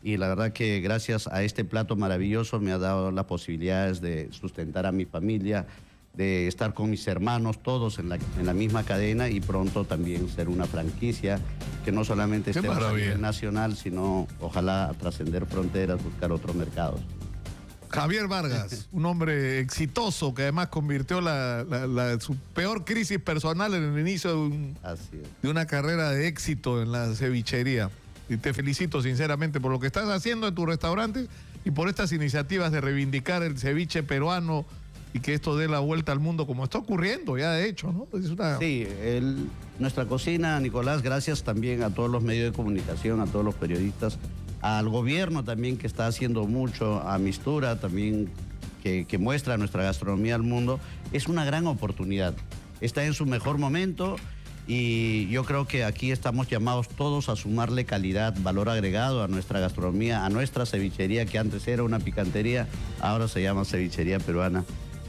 Y la verdad que gracias a este plato maravilloso me ha dado las posibilidades de sustentar a mi familia, de estar con mis hermanos, todos en la misma cadena y pronto también ser una franquicia que no solamente esté a nivel nacional, sino ojalá trascender fronteras, buscar otros mercados. Javier Vargas, un hombre exitoso que además convirtió su peor crisis personal en el inicio de una carrera de éxito en la cevichería. Y te felicito sinceramente por lo que estás haciendo en tu restaurante y por estas iniciativas de reivindicar el ceviche peruano y que esto dé la vuelta al mundo como está ocurriendo ya de hecho, ¿no? Sí, nuestra cocina, Nicolás, gracias también a todos los medios de comunicación, a todos los periodistas, al gobierno también que está haciendo mucho, a Mistura también que muestra nuestra gastronomía al mundo, es una gran oportunidad. Está en su mejor momento y yo creo que aquí estamos llamados todos a sumarle calidad, valor agregado a nuestra gastronomía, a nuestra cevichería que antes era una picantería, ahora se llama cevichería peruana,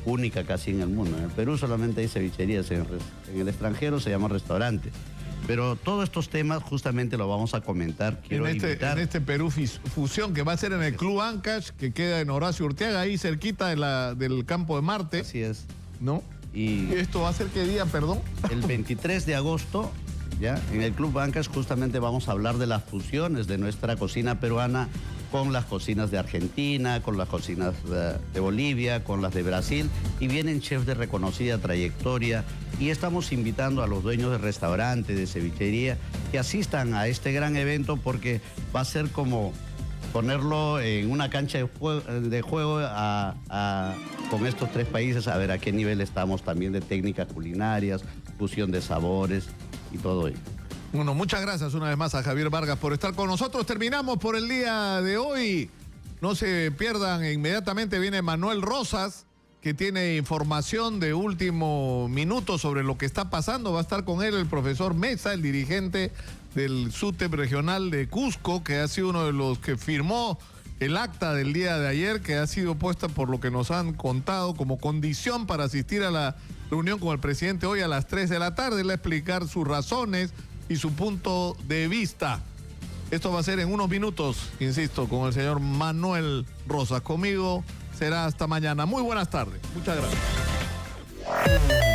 única casi en el mundo. En el Perú solamente hay cevicherías, en el extranjero se llama restaurante. Pero todos estos temas justamente lo vamos a comentar. Quiero en este Perú Fusión, que va a ser en el Club Ancash, que queda en Horacio Urteaga, ahí cerquita del Campo de Marte. Así es. ¿No? ¿Y esto va a ser qué día, perdón? El 23 de agosto, ya, en el Club Ancash justamente vamos a hablar de las fusiones de nuestra cocina peruana con las cocinas de Argentina, con las cocinas de Bolivia, con las de Brasil, y vienen chefs de reconocida trayectoria, y estamos invitando a los dueños de restaurantes, de cevichería, que asistan a este gran evento porque va a ser como ponerlo en una cancha de juego con estos 3 países, a ver a qué nivel estamos también de técnicas culinarias, fusión de sabores y todo ello. Bueno, muchas gracias una vez más a Javier Vargas por estar con nosotros. Terminamos por el día de hoy. No se pierdan, inmediatamente viene Manuel Rosas, que tiene información de último minuto sobre lo que está pasando. Va a estar con él el profesor Mesa, el dirigente del SUTEP regional de Cusco, que ha sido uno de los que firmó el acta del día de ayer, que ha sido puesta, por lo que nos han contado, como condición para asistir a la reunión con el presidente hoy a las 3 de la tarde. Él va a explicar sus razones y su punto de vista. Esto va a ser en unos minutos, insisto, con el señor Manuel Rosas. Conmigo será hasta mañana. Muy buenas tardes. Muchas gracias.